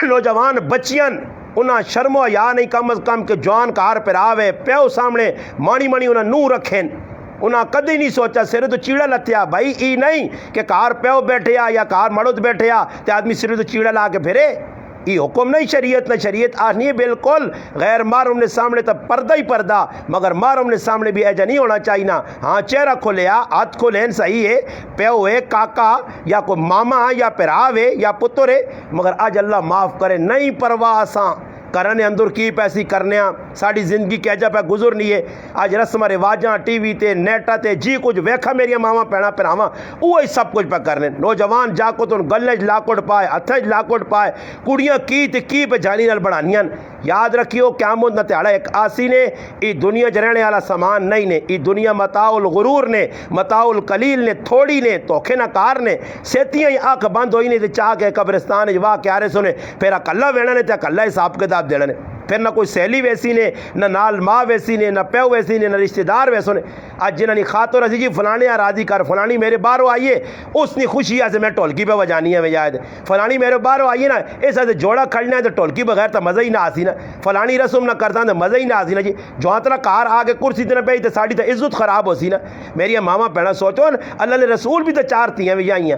نوجوان بچیاں انہاں شرم و حیا نہیں کم از کم کہ جوان کار پراوے پیو سامنے مانی مانی انہاں نو رکھیں انہاں کدی نہیں سوچا سر تو چیڑا لتیا بھائی ای نہیں کہ کار پیو بیٹھے یا کار مرد بیٹھے تے آدمی سر تو چیڑا لا کے پھرے یہ حکم نہیں شریعت نہ شریعت آنی ہے بالکل غیر محرم نے سامنے تو پردہ ہی پردہ مگر محرم نے سامنے بھی ایجا نہیں ہونا چاہیے نا ہاں چہرہ کھولیا ہاتھ کھولین صحیح ہے پیو ہے کاکا یا کوئی ماما یا پراو ہے یا پتر ہے مگر آج اللہ معاف کرے نہیں پرواہ ساں کرنے اندر کی پیسی کرنے ساری زندگی کہجا پہ گزرنی ہے آج رسم رواجاں ٹی وی تے نیٹا تے جی کچھ ویکھا میری ماما پیڑا پراواں وہی سب کچھ پہ کرنے نوجوان جا کو تو گلے لاکڑ پائے ہتھ لاکڑ پائے کڑیاں کی تے کی پہ جانی نال بڑھانیاں یاد رکھیو قیامت نہ تیڑا ایک آسی نے ای دنیا جرنے والا سامان نہیں نے ای دنیا متاع الغرور نے متاع القلیل نے تھوڑی نے توکھے نہ کار نے سیتیاں ہی آنکھ بند ہوئی نے تے چاہ کے قبرستان جوا کے آرے سنے پھر اکلا وینا نے تے اکلا حساب کتاب دینا نے پھر نہ کوئی سہیلی ویسی نے نہ نال ماں ویسی نے نہ پیو ویسی نے نہ رشتہ دار ویسو نے آج جنہاں نے خاطر رسی جی فلانی راضی کر فلانی میرے باہروں آئیے اس نے خوشی سے میں ٹولکی پہ بجانی ہے وجائے فلانی میرے باہروں آئیے نا اس سے جوڑا کھڑنا ہے تو ٹولکی بغیر تو مزہ ہی نہ آسی نا فلانی رسم نہ کرتا تو مزہ ہی نہ آسی نا جی جو طرح کار آگے کرسی تے نہ پئی تو ساڑی تو عزت خراب ہو سی نا میری ماما پیڑا سوچو اللہ نے رسول بھی تو 4 تیاں بھی آئیں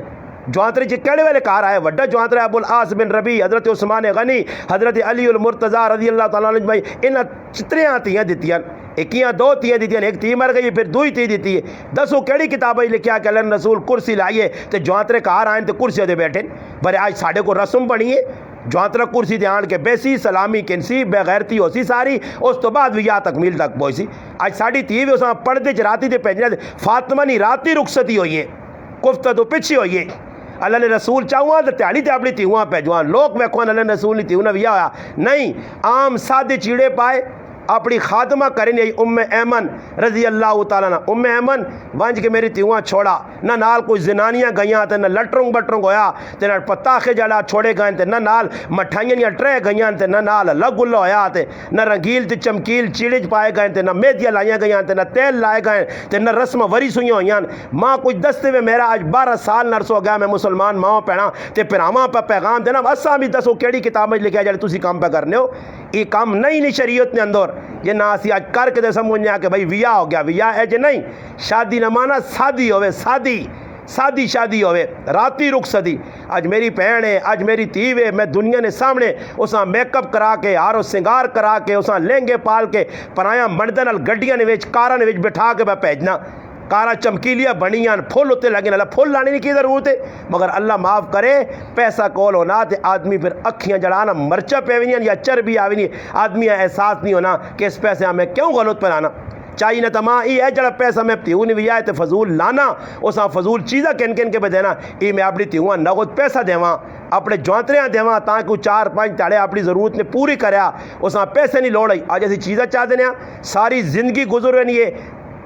جوانترے جی کہڑے والے کار آئے وڈا جوانترے ابو العاص بن ربی حضرت عثمان غنی حضرت علی المرتضیٰ رضی اللہ تعالیٰ عنہ بھائی انہاں چتریاں تیاں دیتیاں ایکیاں 2 تیاں دیتیاں ایک تی مر گئی پھر 2 تی دیتی ہے 10 کیڑی کتابیں لکھیا کہ اللہ رسول کرسی لائیے تے جوانترے کار آئیں تے کرسی دے بیٹھے برے آج ساڑھے کو رسم بنی ہے جوانترہ کرسی دے آن کے بیسی سلامی کنسی بے غیرتی ہو سی ساری اس تو بعد بھی یا تکمیل تک پہنچی آج ساڑھی تی بھی اس میں پڑھ دے راتی دے پہنچنے دے فاطمہ نہیں راتی رخصتی ہوئی ہے کفتہ تو پچھی ہوئی ہے اللہ نے رسول چاہوں تو تیاڑی تے اپنی تیوہاں پہ جوان لوگ ویکھوان اللہ نے رسول نہیں تیوہاں ویا ہویا نہیں عام سادے چیڑے پائے اپنی خادمہ کریں ام ایمن رضی اللہ تعالیٰ عنہ ام ایمن ونج کے میری تیوہاں چھوڑا نہ نال کوئی زنانیاں گئیاں تے نہ لٹرنگ بٹرنگ ہویا تے نہ پتاخے جڑا چھوڑے گئے تے نہ نال مٹھائیاں یا ٹرے گئیاں تے نہ نال لگ اللہ ہویا تے نہ رنگیل تے چمکیل چیڑج پائے گئے تے نہ میدیاں لائیاں گئیاں تے نہ تیل لائے گئے تے نہ رسم وری سوئیاں ہویاں ماں کچھ دستے میں میرا آج 12 سال نرس ہو گیا میں مسلمان ماں پیڑا تے پراواں پہ پیغام دینا اساں بھی دسو کیڑی کتاب لکھیا جڑے تسی کام پہ کرنے ہو یہ کام نہیں شریعت نے اندر یہ نہ اسی آج کر کے دے سمجھنے کہ بھائی ویا ہو گیا ویا ہے جے نہیں شادی نہ مانا سادی ہوئے سادی شادی ہوئے راتی رخصتی آج میری بہن ہے آج میری تیو ہے میں دنیا نے سامنے اساں میک اپ کرا کے ہارو سنگار کرا کے اساں لہنگے پال کے پرایا مردے نال گڈیاں نے وچ کاراں نے وچ بٹھا کے میں بھیجنا کارا چمکیلیاں بنیاں پھول ہوتے لگے اللہ پھول لانے نہیں کی ضرورت ہے مگر اللہ معاف کرے پیسہ کول ہونا تے آدمی پھر اکھیاں جڑانا مرچا پیونیاں یا چربی آوینی آدمی احساس نہیں ہونا کہ اس پیسے ہمیں کیوں غلط پہنانا چاہیے نہ تمام یہ ہے جڑا پیسہ میں تیوں نہیں بھی آئے تے فضول لانا اساں فضول چیزاں کن کے پہ دینا یہ میں اپنی تیواں نغد پیسہ دیواں اپنے جوانتریاں دیواں تاکہ 4-5 تاڑے اپنی ضرورت نے پوری کریا اساں پیسے نہیں لوڑ آج ایسی چیزیں چاہ دینے ساری زندگی گزر رہی ہے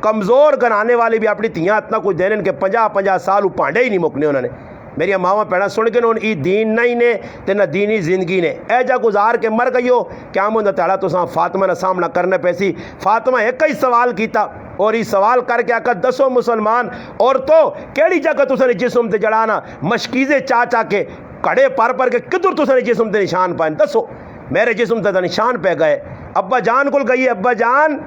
کمزور گھرانے والے بھی اپنی تیاں اتنا کچھ دینے کہ 50 سال پانڈے ہی نہیں مکنے انہوں نے میری ماما پیڑا سن کے انہوں نے دین نہیں نے تے نہ دینی زندگی نے اے جا گزار کے مر گئی ہو کیا مندہ تعالیٰ تو ساں فاطمہ نے سامنا کرنے پیسی فاطمہ ایک ہی سوال کیتا اور یہ سوال کر کے آکا 10 مسلمان عورتوں کیڑی جگہ تو نے جسم تے جڑانا مشکیزے چا کے کڑے پر کے کدھر تو نے جسم تے نشان پائیں دسو میرے جسم تے نشان پہ گئے ابا جان کو گئی ابا جان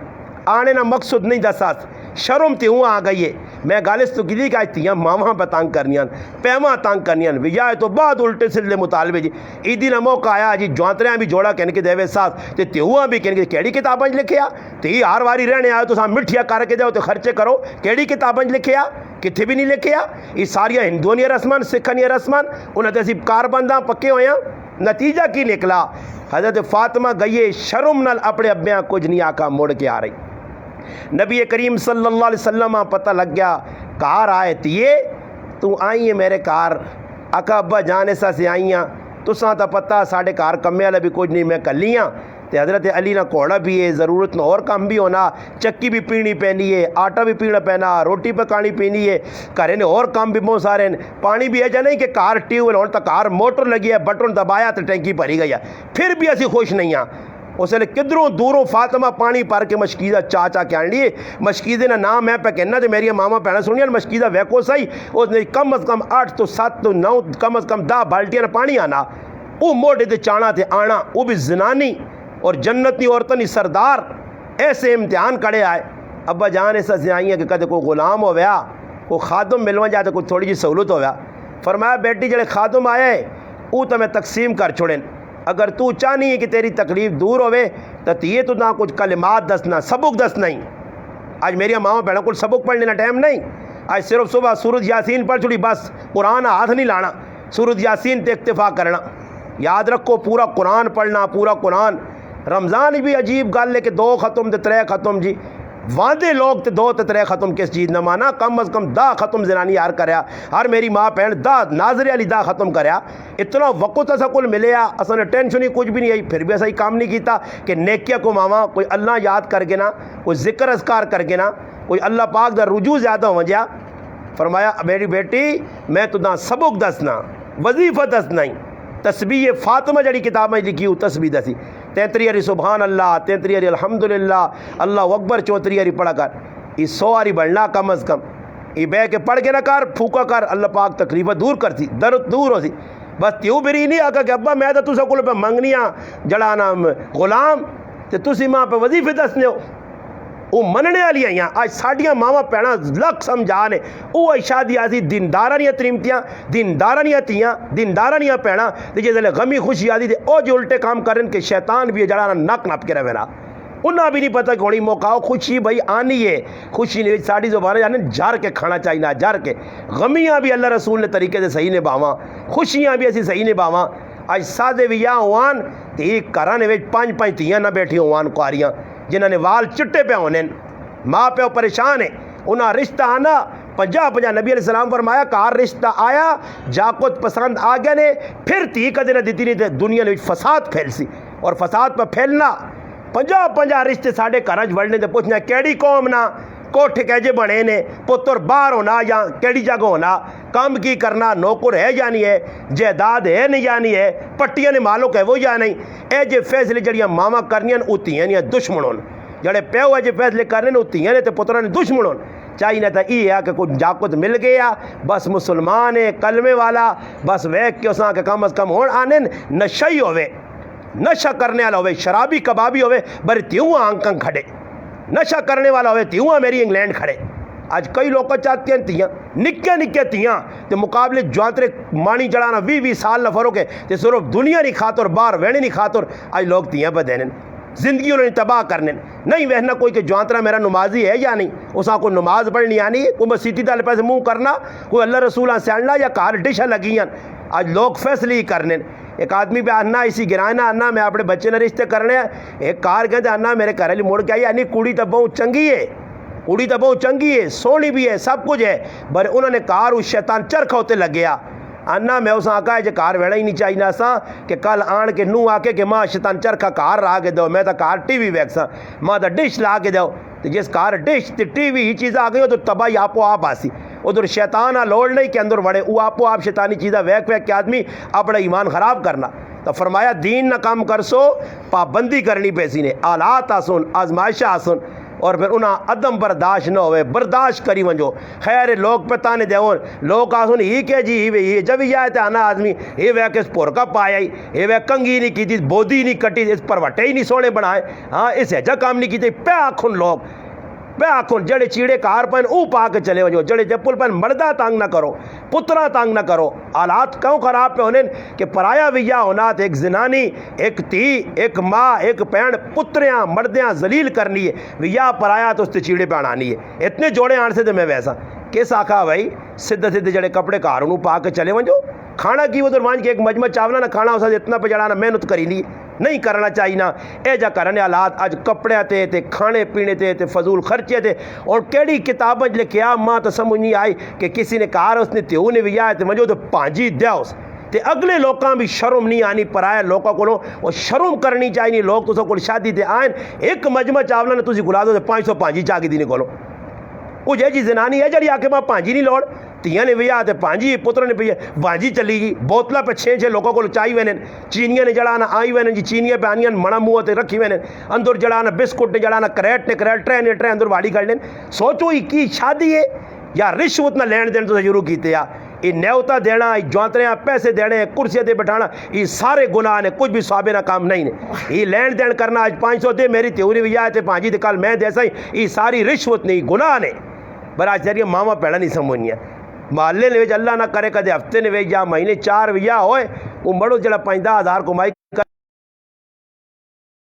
آنے نہ مقصد نہیں دساس شرم تے ہوں آ گئی ہے میں گل اس تو کی کہ تیاں ماواں پہ تنگ کرنیاں پیواں تنگ کرنیاں وجہ تو بعد الٹے سلے مطالبے جی عیدی نہ موقع آیا جی جوانتریاں بھی جوڑا کہنے کے دے ساتھ تے تیواں بھی کہنے کے کیڑی کتاباں لکھیا تی ہر واری رہنے آئے تو ساں مٹھیا کر کے دو تو خرچے کرو کیڑی کتاباں لکھیا کتنے بھی نہیں لکھیا یہ ساریا ہندوانیاں رسمان سکھانیاں رسمان انہیں تے کار بنداں پکے ہوئے ہیں نتیجہ کی نکلا حضرت فاطمہ گئیے شرم نال اپنے ابیاں کچھ نہیں آقا مڑ کے آ رہی نبی کریم صلی اللہ علیہ وسلم پتہ لگ گیا کار آئے تیے تو آئی ہے میرے کار آقا ابا جانے سا سے آئیاں تو ساں تا پتہ ساڑھے کار کمے والا بھی کچھ نہیں میں کلیاں تے حضرت علی نہ کوڑا بھی ہے ضرورت نہ اور کام بھی ہونا چکی بھی پینی پینی ہے آٹا بھی پینا پینا روٹی پکانی پینی ہے گھرے نے اور کام بھی بہت سارے ہیں پانی بھی ہے جا نہیں کہ کار ٹیوب ویل ہونے تک کار موٹر لگی ہے بٹن دبایا تو ٹینکی بھری گئی ہے پھر بھی اسی خوش نہیں ہیں اس نے کدھروں دوروں فاطمہ پانی پار کے مشکیزہ چاچا کہنے لیے مشکیزے نہ نام میں پہ کہنا تو میری ماما پہنا سنیا مشکیزہ ویکو صحیح اس نے کم از کم 8 تو 7 تو 9 کم از کم 10 بالٹیاں پانی آنا وہ موڑے تے چانا تے آنا وہ بھی زنانی اور جنتی عورتنی سردار ایسے امتحان کڑے آئے ابا جان ایسا سے آئی ہیں کہ کدے کوئی غلام ہو گیا کوئی خادم ملوا جاتا کوئی تھوڑی جی سہولت ہو گیا فرمایا بیٹی جڑے خادم آئے وہ تو میں تقسیم کر چھوڑیں اگر تو چاہنی ہے کہ تیری تکلیف دور ہوئے تو تیے تو نہ کچھ کلمات دسنا سبق دسنا ہی آج میری ماما بہنوں کو سبق پڑھ لینا ٹائم نہیں آج صرف صبح سورۃ یاسین پڑھ چھوڑی بس قرآن ہاتھ نہیں لانا سورۃ یاسین تے اکتفا کرنا یاد رکھو پورا قرآن پڑھنا پورا قرآن رمضان بھی عجیب گل ہے کہ 2 ختم تے 3 ختم جی واندے لوگ تے 2 تے 3 ختم کس چیز نہ مانا کم از کم 10 ختم زنانی یار کریا ہر میری ماں پہن 10 ناظر علی 10 ختم کریا اتنا وقت اسا کل ملیا اسا نے ٹینشن ہی کچھ بھی نہیں آئی پھر بھی ایسا ہی کام نہیں کیتا کہ نیکیاں کو ماما کوئی اللہ یاد کر کے نا کوئی ذکر اذکار کر کے نا کوئی اللہ پاک دا رجوع زیادہ ہو جا فرمایا میری بیٹی میں تو نہ سبق دسنا وظیفہ دسنا ہی تسبیح فاطمہ جڑی کتاب میں لکھی ہوں تسبیح دسی 33 عری سبحان اللہ 33 عری الحمدللہ اللہ اکبر 34 عری پڑھا کر یہ 100 عری بڑھنا کم از کم یہ بے کے پڑھ کے نہ کر پھوکا کر اللہ پاک تکلیف دور کر سی درد دور ہو سی بس تیوں بری نہیں آکا کہ ابا میں تو تسا کول پہ منگنیاں جڑانا غلام تے تسی ماں پہ وظیفے دسنے ہو وہ مننے والی آئیاں آج ساڑیاں ماما پینا لکھ سمجھانے وہ شادی آسی دیندارانیاں تریمتیاں دیندارانیاں تیاں دیندارانیاں پینا تے جے غمی خوشی آدھی تے او جو الٹے کام کرن کہ شیطان بھی جڑانا نک نپ کے رہے نا انہاں بھی نہیں پتہ کہ ہونی موقع خوشی بھائی آنی ہے خوشی نہیں ساڑی زبانیں جانے جار کے کھانا چاہیے جار کے غمیاں بھی اللہ رسول نے طریقے سے صحیح نبھاواں خوشیاں بھی اسی صحیح نبھاواں آج سادے بھی یا ہوان تے ایک کرانے وچ 5 تیاں نہ بیٹھی ہوان کواریاں جنہاں نے وال چٹے پہ ہونے ماں پہ پریشان ہیں انہاں رشتہ آنا 50 نبی علیہ السلام فرمایا کار رشتہ آیا جاکت پسند آ گیا نے پھر تی کدے نہ دیتی نہیں تے دنیا نے فساد پھیل سی اور فساد پہ پھیلنا 50 رشتے ساڑھے کراج وڑنے تے پوچھنا کیڑی قوم نہ کوٹھے کہجے بنے نے پتر باہر ہونا یا کیڑی جگہ ہونا کام کی کرنا نوکر ہے یا نہیں ہے جائیداد ہے نہیں یا نہیں ہے پٹیاں نے مالک ہے وہ یا نہیں اے جے فیصلے جڑیاں ماما کرنیاں اوتیاں نہیں دشمنوں جڑے پیو ہے جے فیصلے کرنے اوتیاں نے تے پتراں نے دشمنوں چاہیے تا یہ ہے کہ کچھ جاکت مل گیا بس مسلمان ہے کلمے والا بس ویک کے اساں کے کم از کم ہون آنے نشئی ہوئے نشہ کرنے والا ہوئے شرابی کبابی ہوئے بری تیوں آنکھاں کھڑے نشہ کرنے والا ہوئے تیوں میری انگلینڈ کھڑے آج کئی لوگ چاہتے ہیں تیاں نکے تیاں تے مقابلے جوانترے مانی جڑانا 20 سال نہ فرق ہے تے صرف دنیا نہیں خاطر باہر وینے نہیں خاطر آج لوگ تیاں پہ دینے زندگی انہوں نے تباہ کرنے نہیں وہنا کوئی کہ جوانترا میرا نمازی ہے یا نہیں اساں کو نماز پڑھنی آنی کوئی مسیتی دل پیسے منہ کرنا کوئی اللہ رسولہ سیڑنا یا کار ڈشہ لگیاں آج لوگ فیصلے ہی کرنے ایک آدمی پہ آنا اسی گرائنا آنا میں اپنے بچے نے رشتے کرنے ایک کار کہتے آنا میرے گھر والی مڑ کے آئی یعنی کڑی تو بہت چنگی ہے کڑی تو بہت چنگی ہے سونی بھی ہے سب کچھ ہے پر انہوں نے کار اس شیطان چرخ ہوتے لگ گیا آنا میں اساں آکا ہے جو کار ویڑا ہی نہیں چاہیے نا سا کہ کل آن کے نو آکے کہ ماں شیطان چرخا کار را کے دو میں تا کار ٹی وی ویک سا ماں تا ڈش لا کے دو تو جس کار ڈش تے ٹی وی ہی چیز آ گئی ہو تو تباہی آپ و آپ آسی ادھر شیطان لوڑ نہیں کہ اندر وڑے وہ آپ و آپ شیطانی چیزیں ویک کے آدمی اپنا ایمان خراب کرنا تو فرمایا دین نہ کام کر سو پابندی کرنی پیسی نے آلات آسن آزمائشہ آسن اور پھر انہاں عدم برداشت نہ ہوئے برداشت کری ونجو خیر لوگ پہ تانے دیون لوگ آسن ہی کہ جی ہی جب ہی آئے آنا آدمی یہ ویک اس پورکا پایا ہی یہ ویک کنگی نہیں کی تھی بودی نہیں کٹی اس پروٹے ہی نہیں سونے بنائے ہاں اس ایجا کام نہیں کی تھی پہ آکھن لوگ پہ آخون جڑے چیڑے کار پن او پا کے چلے وجو جڑے چپل پن مردہ تانگ نہ کرو پترا تانگ نہ کرو حالات کیوں خراب پہ ہونے کہ پرایا ویا ہونا ایک زنانی ایک تی ایک ماں ایک پین پتریاں مردیاں ذلیل کرنی ہے ویا پرایا تو اس تے چیڑے پہ آنانی ہے اتنے جوڑے آن سے تو میں ویسا کس آخا بھائی سدھے سدھے جڑے کپڑے کار انہوں پا کے چلے وجو کھانا کی وہ درمان کے ایک مجمع چاولا نہ کھانا اسا اتنا پہ جڑانا محنت کری نہیں کرنا چاہیے نا اے جا کرنے حالات اج کپڑے تے کھانے پینے تے فضول خرچے تے اور کیڑی کتابیں لکھیا ماں تو سمجھ نہیں آئی کہ کسی نے کہا اس نے تیو نے بھی آیا تے مجھو تو پانجی دیا اس تے اگلے لوکاں بھی شرم نہیں آنی پرایا لوکاں کو وہ شرم کرنی چاہیے لوگ تو سب کو شادی تے آئیں ایک مجمع چاولا نے تسی گلا دو 505 چاہ دینے کولو وہ جی زنانی ہے جڑی آ کے ماں پانجی نہیں لوڑ تیاں نے بھی آتے پانجی پتر نے بھی وانجی چلی گئی بوتلہ پہ 6 لوگوں کو چاہی وینن چینیاں نے جڑانا آئی وینن جی چینیاں پہ آنیاں منہ منہ تے رکھی وینن اندر جڑانا بسکٹ نے جڑانا کریٹ نے کریٹ ٹرے اندر واڑی کر لین سوچو ہی کی شادی ہے یا رشوت نہ لین دین تو شروع کیتے یا یہ نیوتا دینا یہ جوانترے پیسے دینے کرسی تے بٹھانا یہ سارے گناہ نے کچھ بھی صحابے نہ کام نہیں نے یہ لین دین کرنا آج 500 دے میری تیوری بھی آئے تے 5 دے کل میں دیسا ہی یہ ساری رشوت نہیں گناہ نے براج جریہ ماما پیڑا نہیں سمجھنی ہے محلے نے ویج اللہ نہ کرے کدے ہفتے نے ویج یا مہینے 4 ویا ہوئے وہ مڑو جڑا 50,000 کمائی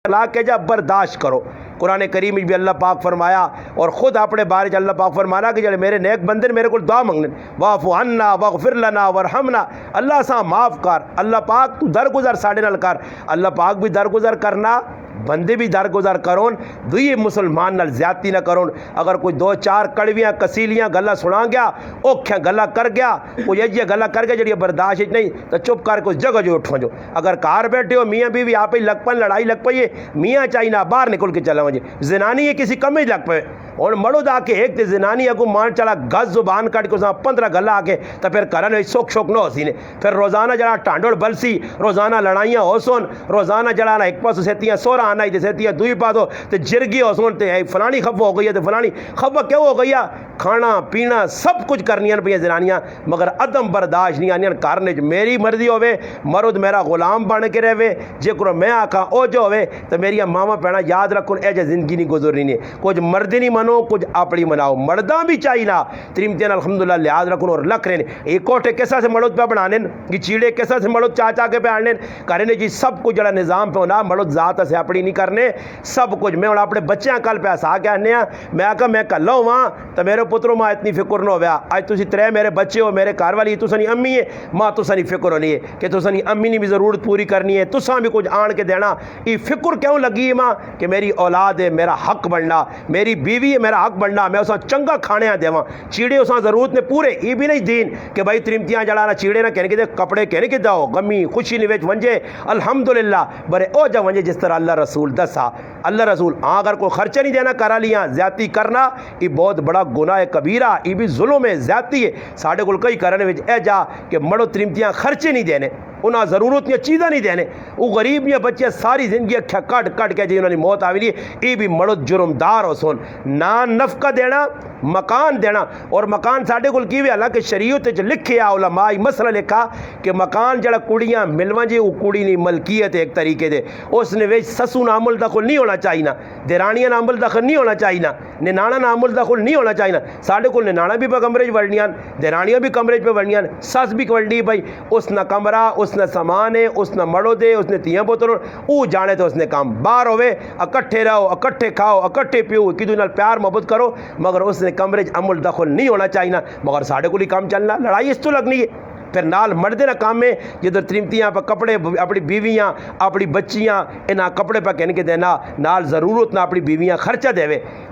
لا کے جا برداشت کرو قرآن کریم بھی اللہ پاک فرمایا اور خود اپنے بارے چ اللہ پاک فرمانا کہ جڑے میرے نیک بندے میرے کو دعا منگنے واعف عنا واغفر لنا وارحمنا اللہ سا معاف کر اللہ پاک تو درگزر ساڑے نال کر اللہ پاک بھی درگزر کرنا بندے بھی درگزر کرون دوئی مسلمان نال زیادتی نہ کرون اگر کوئی 2-4 کڑویاں کسیلیاں گلا سنا گیا اوکھیاں گلا کر گیا کوئی یہ گلا کر گیا جڑی برداشت نہیں تو چپ کر کے جگہ جو اٹھو جو اگر کار بیٹھے ہو میاں بیوی آپ ہی لگ پن لڑائی لگ پئی ہے میاں چاہیے نہ باہر نکل کے چلا وجے زنانی ہے کسی کم ہی لگ پے اور مڑو دا کے ایک تے زنانی اگو مان چلا گز زبان کٹ کے 15 گلا آ کے تو پھر کرن سوک شوک نہ ہوسی نے پھر روزانہ جڑا ٹانڈوڑ بلسی روزانہ لڑائیاں ہو سون روزانہ جڑا نا ایک پاس سیتیاں سورا آنا ہی سیتیاں دوئی پا دو تے جرگی ہو سون تے فلانی خفا ہو گئی ہے تے فلانی خفا کیوں ہو گئی ہے کھانا پینا سب کچھ کرنیاں پہ زنانیاں مگر عدم برداشت نہیں آنیاں کرنے میری مرضی ہوئے مرد میرا غلام بن کے رہے جے کرو میں آکھا او جو ہوئے تو میری ماما پینا یاد رکھو اے جے زندگی نہیں گزرنی نہیں کچھ مرد نہیں منو کچھ اپنی مناؤ مرداں بھی چاہیے نا تریمتین الحمدللہ لحاظ رکھو اور لکھ رہے ایک کوٹے کیسا سے مرد پہ بنانے یہ چیڑے کیسا سے مرد چاچا کے پہ آنے کرنے جی سب کچھ جڑا نظام پہ ہونا مرد ذات سے اپنی نہیں کرنے سب کچھ میں اپنے بچیاں کل پہ آسا کے آنے میں آکھا میں کل لوں وہاں تو میرے پتروں ماں اتنی فکر نہ ہویا آج تسی 3 میرے بچے ہو میرے کار والی تو سنی امی ہے ماں تو سنی فکر ہونی ہے کہ تو سنی امی نے بھی ضرورت پوری کرنی ہے تو ساں بھی کچھ آن کے دینا یہ فکر کیوں لگی ہے ماں کہ میری اولاد ہے میرا حق بننا میری بیوی ہے میرا حق بننا میں اساں چنگا کھانے آ دیواں چیڑے اساں ضرورت نے پورے یہ بھی نہیں دین کہ بھائی تریمتیاں جڑانا چیڑے نہ کہنے کے دے کپڑے کہنے کے داؤ غمی خوشی نے وچ ونجے الحمدللہ برے او جا ونجے جس طرح اللہ رسول دسا اللہ رسول اگر کوئی خرچہ نہیں دینا کرا لیاں زیادتی کرنا یہ بہت بڑا گناہ کبیرہ یہ بھی ظلم ہے زیادتی ہے ساڑھے کل کئی کرنے وچ اے جا کہ مڑو تریمتیاں خرچے نہیں دینے انہاں ضرورت یا چیزاں نہیں دینے وہ غریب یا بچے ساری زندگی اکھا کٹ کٹ کے جی انہوں نے موت آوی لیے یہ بھی مڑو جرمدار ہو سون نان نفقہ دینا مکان دینا اور مکان ساڑھے کل کی بھی حالانکہ شریعت لکھے علماء مسئلہ لکھا کہ مکان جڑا کڑیاں ملواں جی وہ کڑی نہیں ملکیت ایک طریقے دے اس نے ویچ سسو نامل دخل نہیں ہونا چاہیے دیرانیاں نامل دخل نہیں ہونا چاہیے ننانا نامل دخل نہیں ہونا چاہیے ساڑھے کل ننانا بھی پہ کمرے ورنیاں دیرانیاں بھی کمرے پہ ورنیاں سس بھی ورنی بھائی اس نہ کمرہ اس نہ سامان ہے اس نہ مڑو دے اس نے تیاں پوتروں او جانے تو اس نے کام باہر ہوئے اکٹھے رہو اکٹھے کھاؤ اکٹھے پیو کدو نال پیار محبت کرو مگر اس نے کمرے عمل دخل نہیں ہونا چاہیے مگر ساڑھے کو کام چلنا لڑائی اس تو لگنی ہے پھر نال مرد نہ کام میں جدھر تریمتیاں پہ کپڑے اپنی بیویاں اپنی بچیاں انہاں کپڑے پہ کہنے کے دینا نال ضرورت نہ اپنی بیویاں خرچہ دے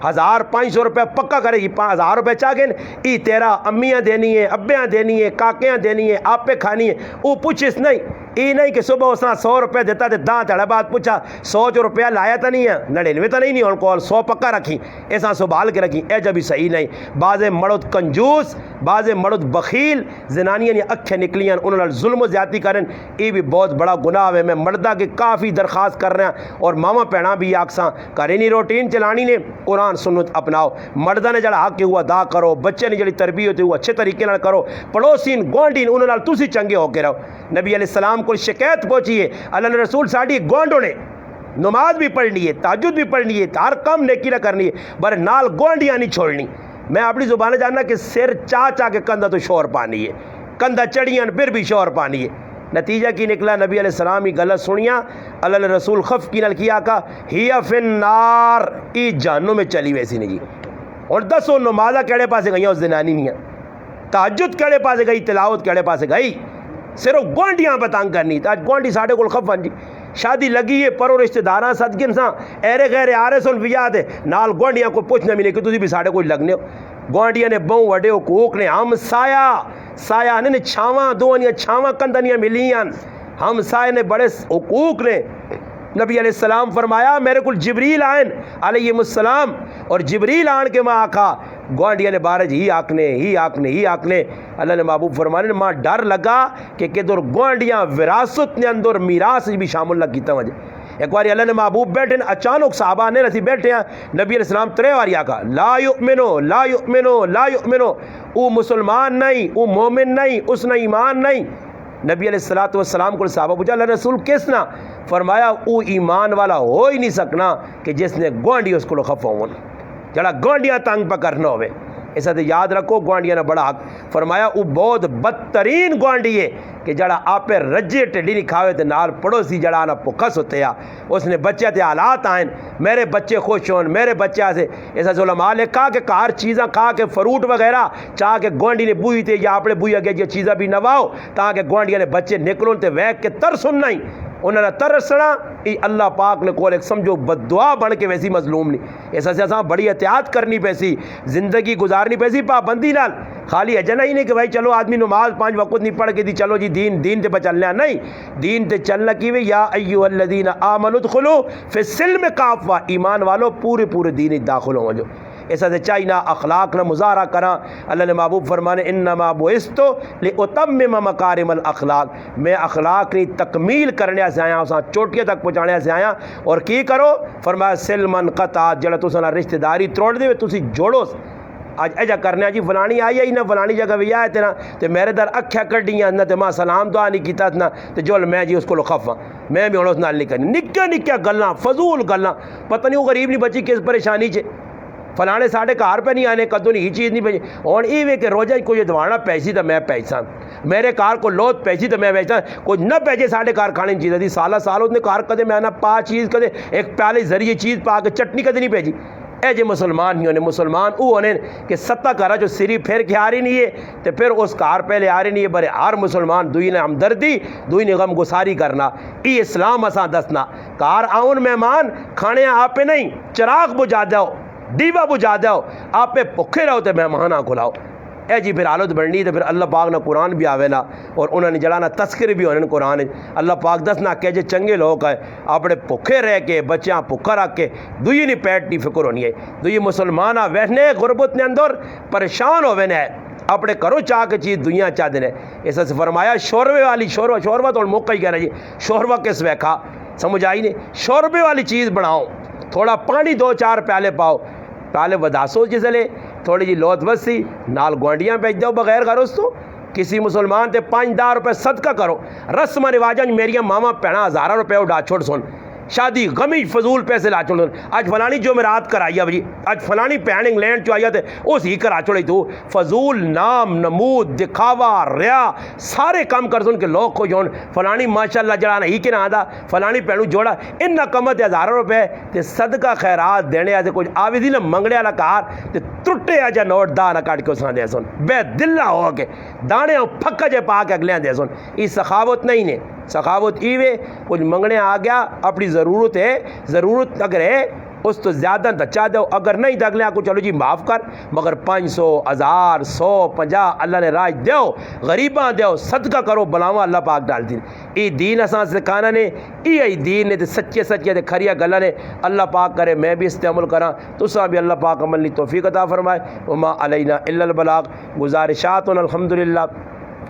1500 روپے پکا کرے 1000 روپے چاہ گئے ای تیرا امیاں دینی ہے ابیاں دینی ہے کاکیاں دینی ہے آپ پہ کھانی ہے وہ پوچھس نہیں یہ نہیں کہ صبح اس نے 100 روپے دیتا تے داں تڑا بات پوچھا 100 روپیہ لایا تا نہیں ہے 99 تا نہیں ان کو 100 پکا رکھی ایسا سنبھال کے رکھی اے جب بھی صحیح نہیں بعض مرد کنجوس بعض مرد بخیل زنانیاں نے اکھیں نکلیاں انہوں نے ظلم و زیادتی کریں یہ بھی بہت بڑا گناہ ہے میں مردہ کی کافی درخواست کر رہا ہوں اور ماما پینا بھی آکساں کرینی روٹین چلانی نے قرآن سنت اپناؤ مردہ نے جڑا حق کے ہوا ادا کرو بچے نے جڑی تربیت ہوا اچھے طریقے نال کرو پڑوسین گوانڈین انہوں نے تسی چنگے ہو کے رہو نبی علیہ السلام کو شکایت پہنچی ہے اللہ نے رسول ساڑھی گوانڈوں نے نماز بھی پڑھنی ہے, تہجد بھی پڑھنی ہے, ہر کام نیکی نہ کرنی ہے, بر نال گوانڈیاں نہیں چھوڑنی. میں اپنی زبان جاننا کہ سر چاہ کے کندھا تو شور پانی ہے, کندھا چڑھیاں پھر بھی شور پانی ہے. نتیجہ کی نکلا, نبی علیہ السلام ہی غلط سنیاں, اللہ رسول خف کی نل کیا کا ہی فی النار, ای جہنم میں چلی ویسی نہیں جی. اور دسو نمازہ کیڑے پاسے گئی اس زنانی نہیں, تہجد کیڑے پاسے گئی, تلاوت کیڑے پاسے گئی, صرف گوانڈیاں پتنگ کرنی. تو آج گوانڈی ساڑھے کو خفن جی, شادی لگی ہے پرو رشتہ داراں صدقین ساں ایرے غیر آرے سن ویاد ہے نال گوانڈیاں کو پوچھنا ملے کہ تُسی بھی ساڑھے کو لگنے ہو. گوانڈیاں نے بہوں وڈے حقوق نے, ہم سایہ نے چھاواں دوانیاں چھاواں کندنیاں ملیاں, ہم سایہ نے بڑے حقوق نے. نبی علیہ السلام فرمایا میرے کل جبریل آئین علیہ السلام, اور جبریل آن کے ماں آکھا گوانڈیاں نے بارج ہی آکنے. اللہ نے محبوب فرمانے ماں ڈر لگا کہ کدھر گوانڈیاں وراثت نے اندر میراث بھی شامل نہ کیتا وجہ. ایک باری اللہ نے محبوب بیٹھے اچانک صحابہ نے رسی بیٹھے ہیں, نبی علیہ السلام 3 بار آکھا لا یؤمنو, او مسلمان نہیں, او مومن نہیں, اس نے ایمان نہیں. نبی علیہ السلام کو صحابہ پوچھا اللہ رسول کس نا؟ فرمایا او ایمان والا ہو ہی نہیں سکنا کہ جس نے گوانڈی اس کو خفا ہون, جڑا گوانڈیاں تنگ پکڑنا ہوئے. ایسا تو یاد رکھو گوانڈیاں نے بڑا حق. فرمایا او بہت بدترین گوانڈی ہے کہ جڑا آپ رجے ٹڈی نہیں کھاوے تے نال پڑوسی جڑا نا پکھس ہوتے ہیں, اس نے بچے تے حالات آئیں میرے بچے خوش ہون, میرے بچے سے ایسا علماء نے کہا کہ کار چیزاں کھا کے فروٹ وغیرہ چاہ کے گوانڈی نے بوئی تے یا اپنے بوئی اگے یہ چیزاں بھی نواؤ تاکہ گوانڈیاں نے بچے نکلوں تے ویک کے ترسن نہیں, انہوں نے ترسنا. ای اللہ پاک نے کول ایک سمجھو بد دعا بن کے ویسی مظلوم نہیں. ایسا سے اساں بڑی احتیاط کرنی پیسی, زندگی گزارنی پیسی پابندی نال. خالی اجنا ہی نہیں کہ بھائی چلو آدمی نماز 5 وقت نہیں پڑھ کے دی چلو جی دین تے پہ چلنا نہیں. دین تے چلنا کی وے یا ایھا الذین آمنوا ادخلوا فی السلم کافہ, ایمان والو پورے دین داخل ہو جو. ایسا سے چاہیے نہ اخلاق نہ مظاہرہ کرا. اللہ نے محبوب فرمانے انما بعثت لاتمم مکارم الاخلاق, میں اخلاق کی تکمیل کرنے سے آیا, اساں چوٹیاں تک پہنچانے سے آیا. اور کی کرو؟ فرمایا سلمن قطع, جڑا تساں رشتہ داری توڑ دے تسی جوڑو. اج ایجا کرنے جی فلانی آئی ہے نہ فلانی جگہ بھی آئے تھے نا تے میرے در اکھیا کڈیاں نہ تے ماں سلام دعا نہیں کیتا نا تے جول میں جی اس کو خفا میں بھی ہوں اس نال نہیں کرنی. نکیا گلاں فضول گلاں, پتہ نہیں وہ غریب نہیں بچی کس پریشانی چ فلانے ساڑھے کار پہ نہیں آنے کدو نہیں ہی چیز نہیں بھیجی. اور یہ وے کہ روزہ کوئی دوانا پیسی تو میں پیسا, میرے کار کو لوت پیسی تو میں پیسا, کوئی نہ پیجے ساڑھے کار کھانے چیز دی. سالہ سال اس نے کار کدے میں نہ پا چیز کدے ایک پیالے ذریعے چیز پا کے چٹنی کدے نہیں بھیجی. اے جی مسلمان ہی ہونے, مسلمان او ہونے کہ ستا کارا جو سری پھیر کے آ رہی نہیں ہے تو پھر اس کار پہلے آ رہی نہیں ہے. برے ہر مسلمان دوئی نے ہمدردی دوئی نے غم گساری کرنا, ای اسلام اساں دسنا. کار آؤن مہمان کھانے آپ پہ نہیں, چراغ بجھا دو, دیوا بجھا دو, آپ پہ پکھے رہو تو مہمان آ کھلاؤ. اے جی پھر حالت بڑھنی تو پھر اللہ پاک نہ قرآن بھی آوے نا, اور انہوں نے جڑانا تذکر بھی ہونے قرآن. اللہ پاک دسنا کہ جے چنگے لوگ ہیں اپنے پکھے رہ کے بچیاں پکھا رکھ کے دوئی نہیں پیٹ نہیں فکر ہونی ہے. دوئی مسلمان وہنے غربت نے اندر پریشان ہوئے نے اپنے کرو چاہ کے چیز دنیا چاہ دینے. ایسا سے فرمایا شوربے والی شوربہ تو موقع ہی کہہ رہا جی شوربہ کس ویکھا سمجھ آئی نہیں. شوربے والی چیز بناؤ, تھوڑا پانی 2-4 پیالے پاؤ, پیالے وداسو جسلے تھوڑی جی لوت بسی نال گوانڈیاں بیچ دو بغیر غرض تو. کسی مسلمان تے 5-10 روپے صدقہ کرو. رسم رواجاں میریاں ماما پینا 1000 روپے اڈا چھوڑ سن, شادی غمی فضول پیسے لا چھوڑ سن. آج فلانی جو میرات کرائی جی, آج فلانی پہن انگلینڈ چو آئی تے اس ہی کرا چھوڑی تو. فضول نام نمود دکھاوا ریا سارے کام کر سن کہ لوگ کو جون فلانی ماشاءاللہ جڑانا ہی کہ نہ آدھا فلانی پہنو جوڑا ان نہ کمت 1000 روپے تے صدقہ خیرات دینے آدھے کچھ آوی دی نہ منگڑے والا کار تے ٹوٹے آجا نوٹ دا نہ کاٹ کے اساں دے سن بے دلہ ہو کے دانے پھکا جے پا کے اگلے دے سن. یہ سخاوت نہیں نے. سخاوت ایوے کچھ منگنے آ گیا اپنی ضرورت ہے, ضرورت اگر ہے اس تو زیادہ دچا دو, اگر نہیں تو اگلے کو چلو جی معاف کر, مگر 500 1000 150 اللہ نے راج دیو, غریباں دیو, صدقہ کرو, بلاواں اللہ پاک ڈال دین. ای دین اساں سکھانا نے, ای دین نے تے سچے تے کھریا گلاں نے. اللہ پاک کرے میں بھی استعمال کراں, تساں بھی اللہ پاک عمل کی توفیق عطا فرمائے. وما علینا الا البلاغ. گزارشات الحمدللہ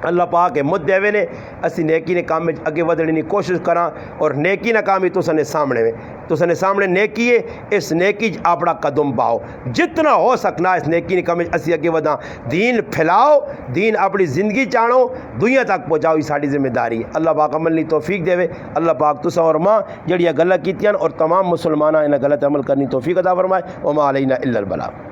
اللہ پاک کے مدعوے نے اسی نیکی نے کام میں اگے ودھنے کی کوشش کراں اور نیکی ناکامی تساں نے سامنے میں تساں نے سامنے نیکی ہے اس نیکی اپنا قدم پاؤ جتنا ہو سکنا اس نیکی نے کام اسی اگے وداں دین پھیلاؤ دین اپنی زندگی چاڑو دنیا تک پہنچاؤ یہ ساری ذمہ داری ہے اللہ پاک عمل کی توفیق دے اللہ پاک تساں اور ماں جڑیاں گلاں کیتیاں اور تمام مسلماناں انہاں غلط عمل کرنی توفیق عطا فرمائے وما علینا الا البلاغ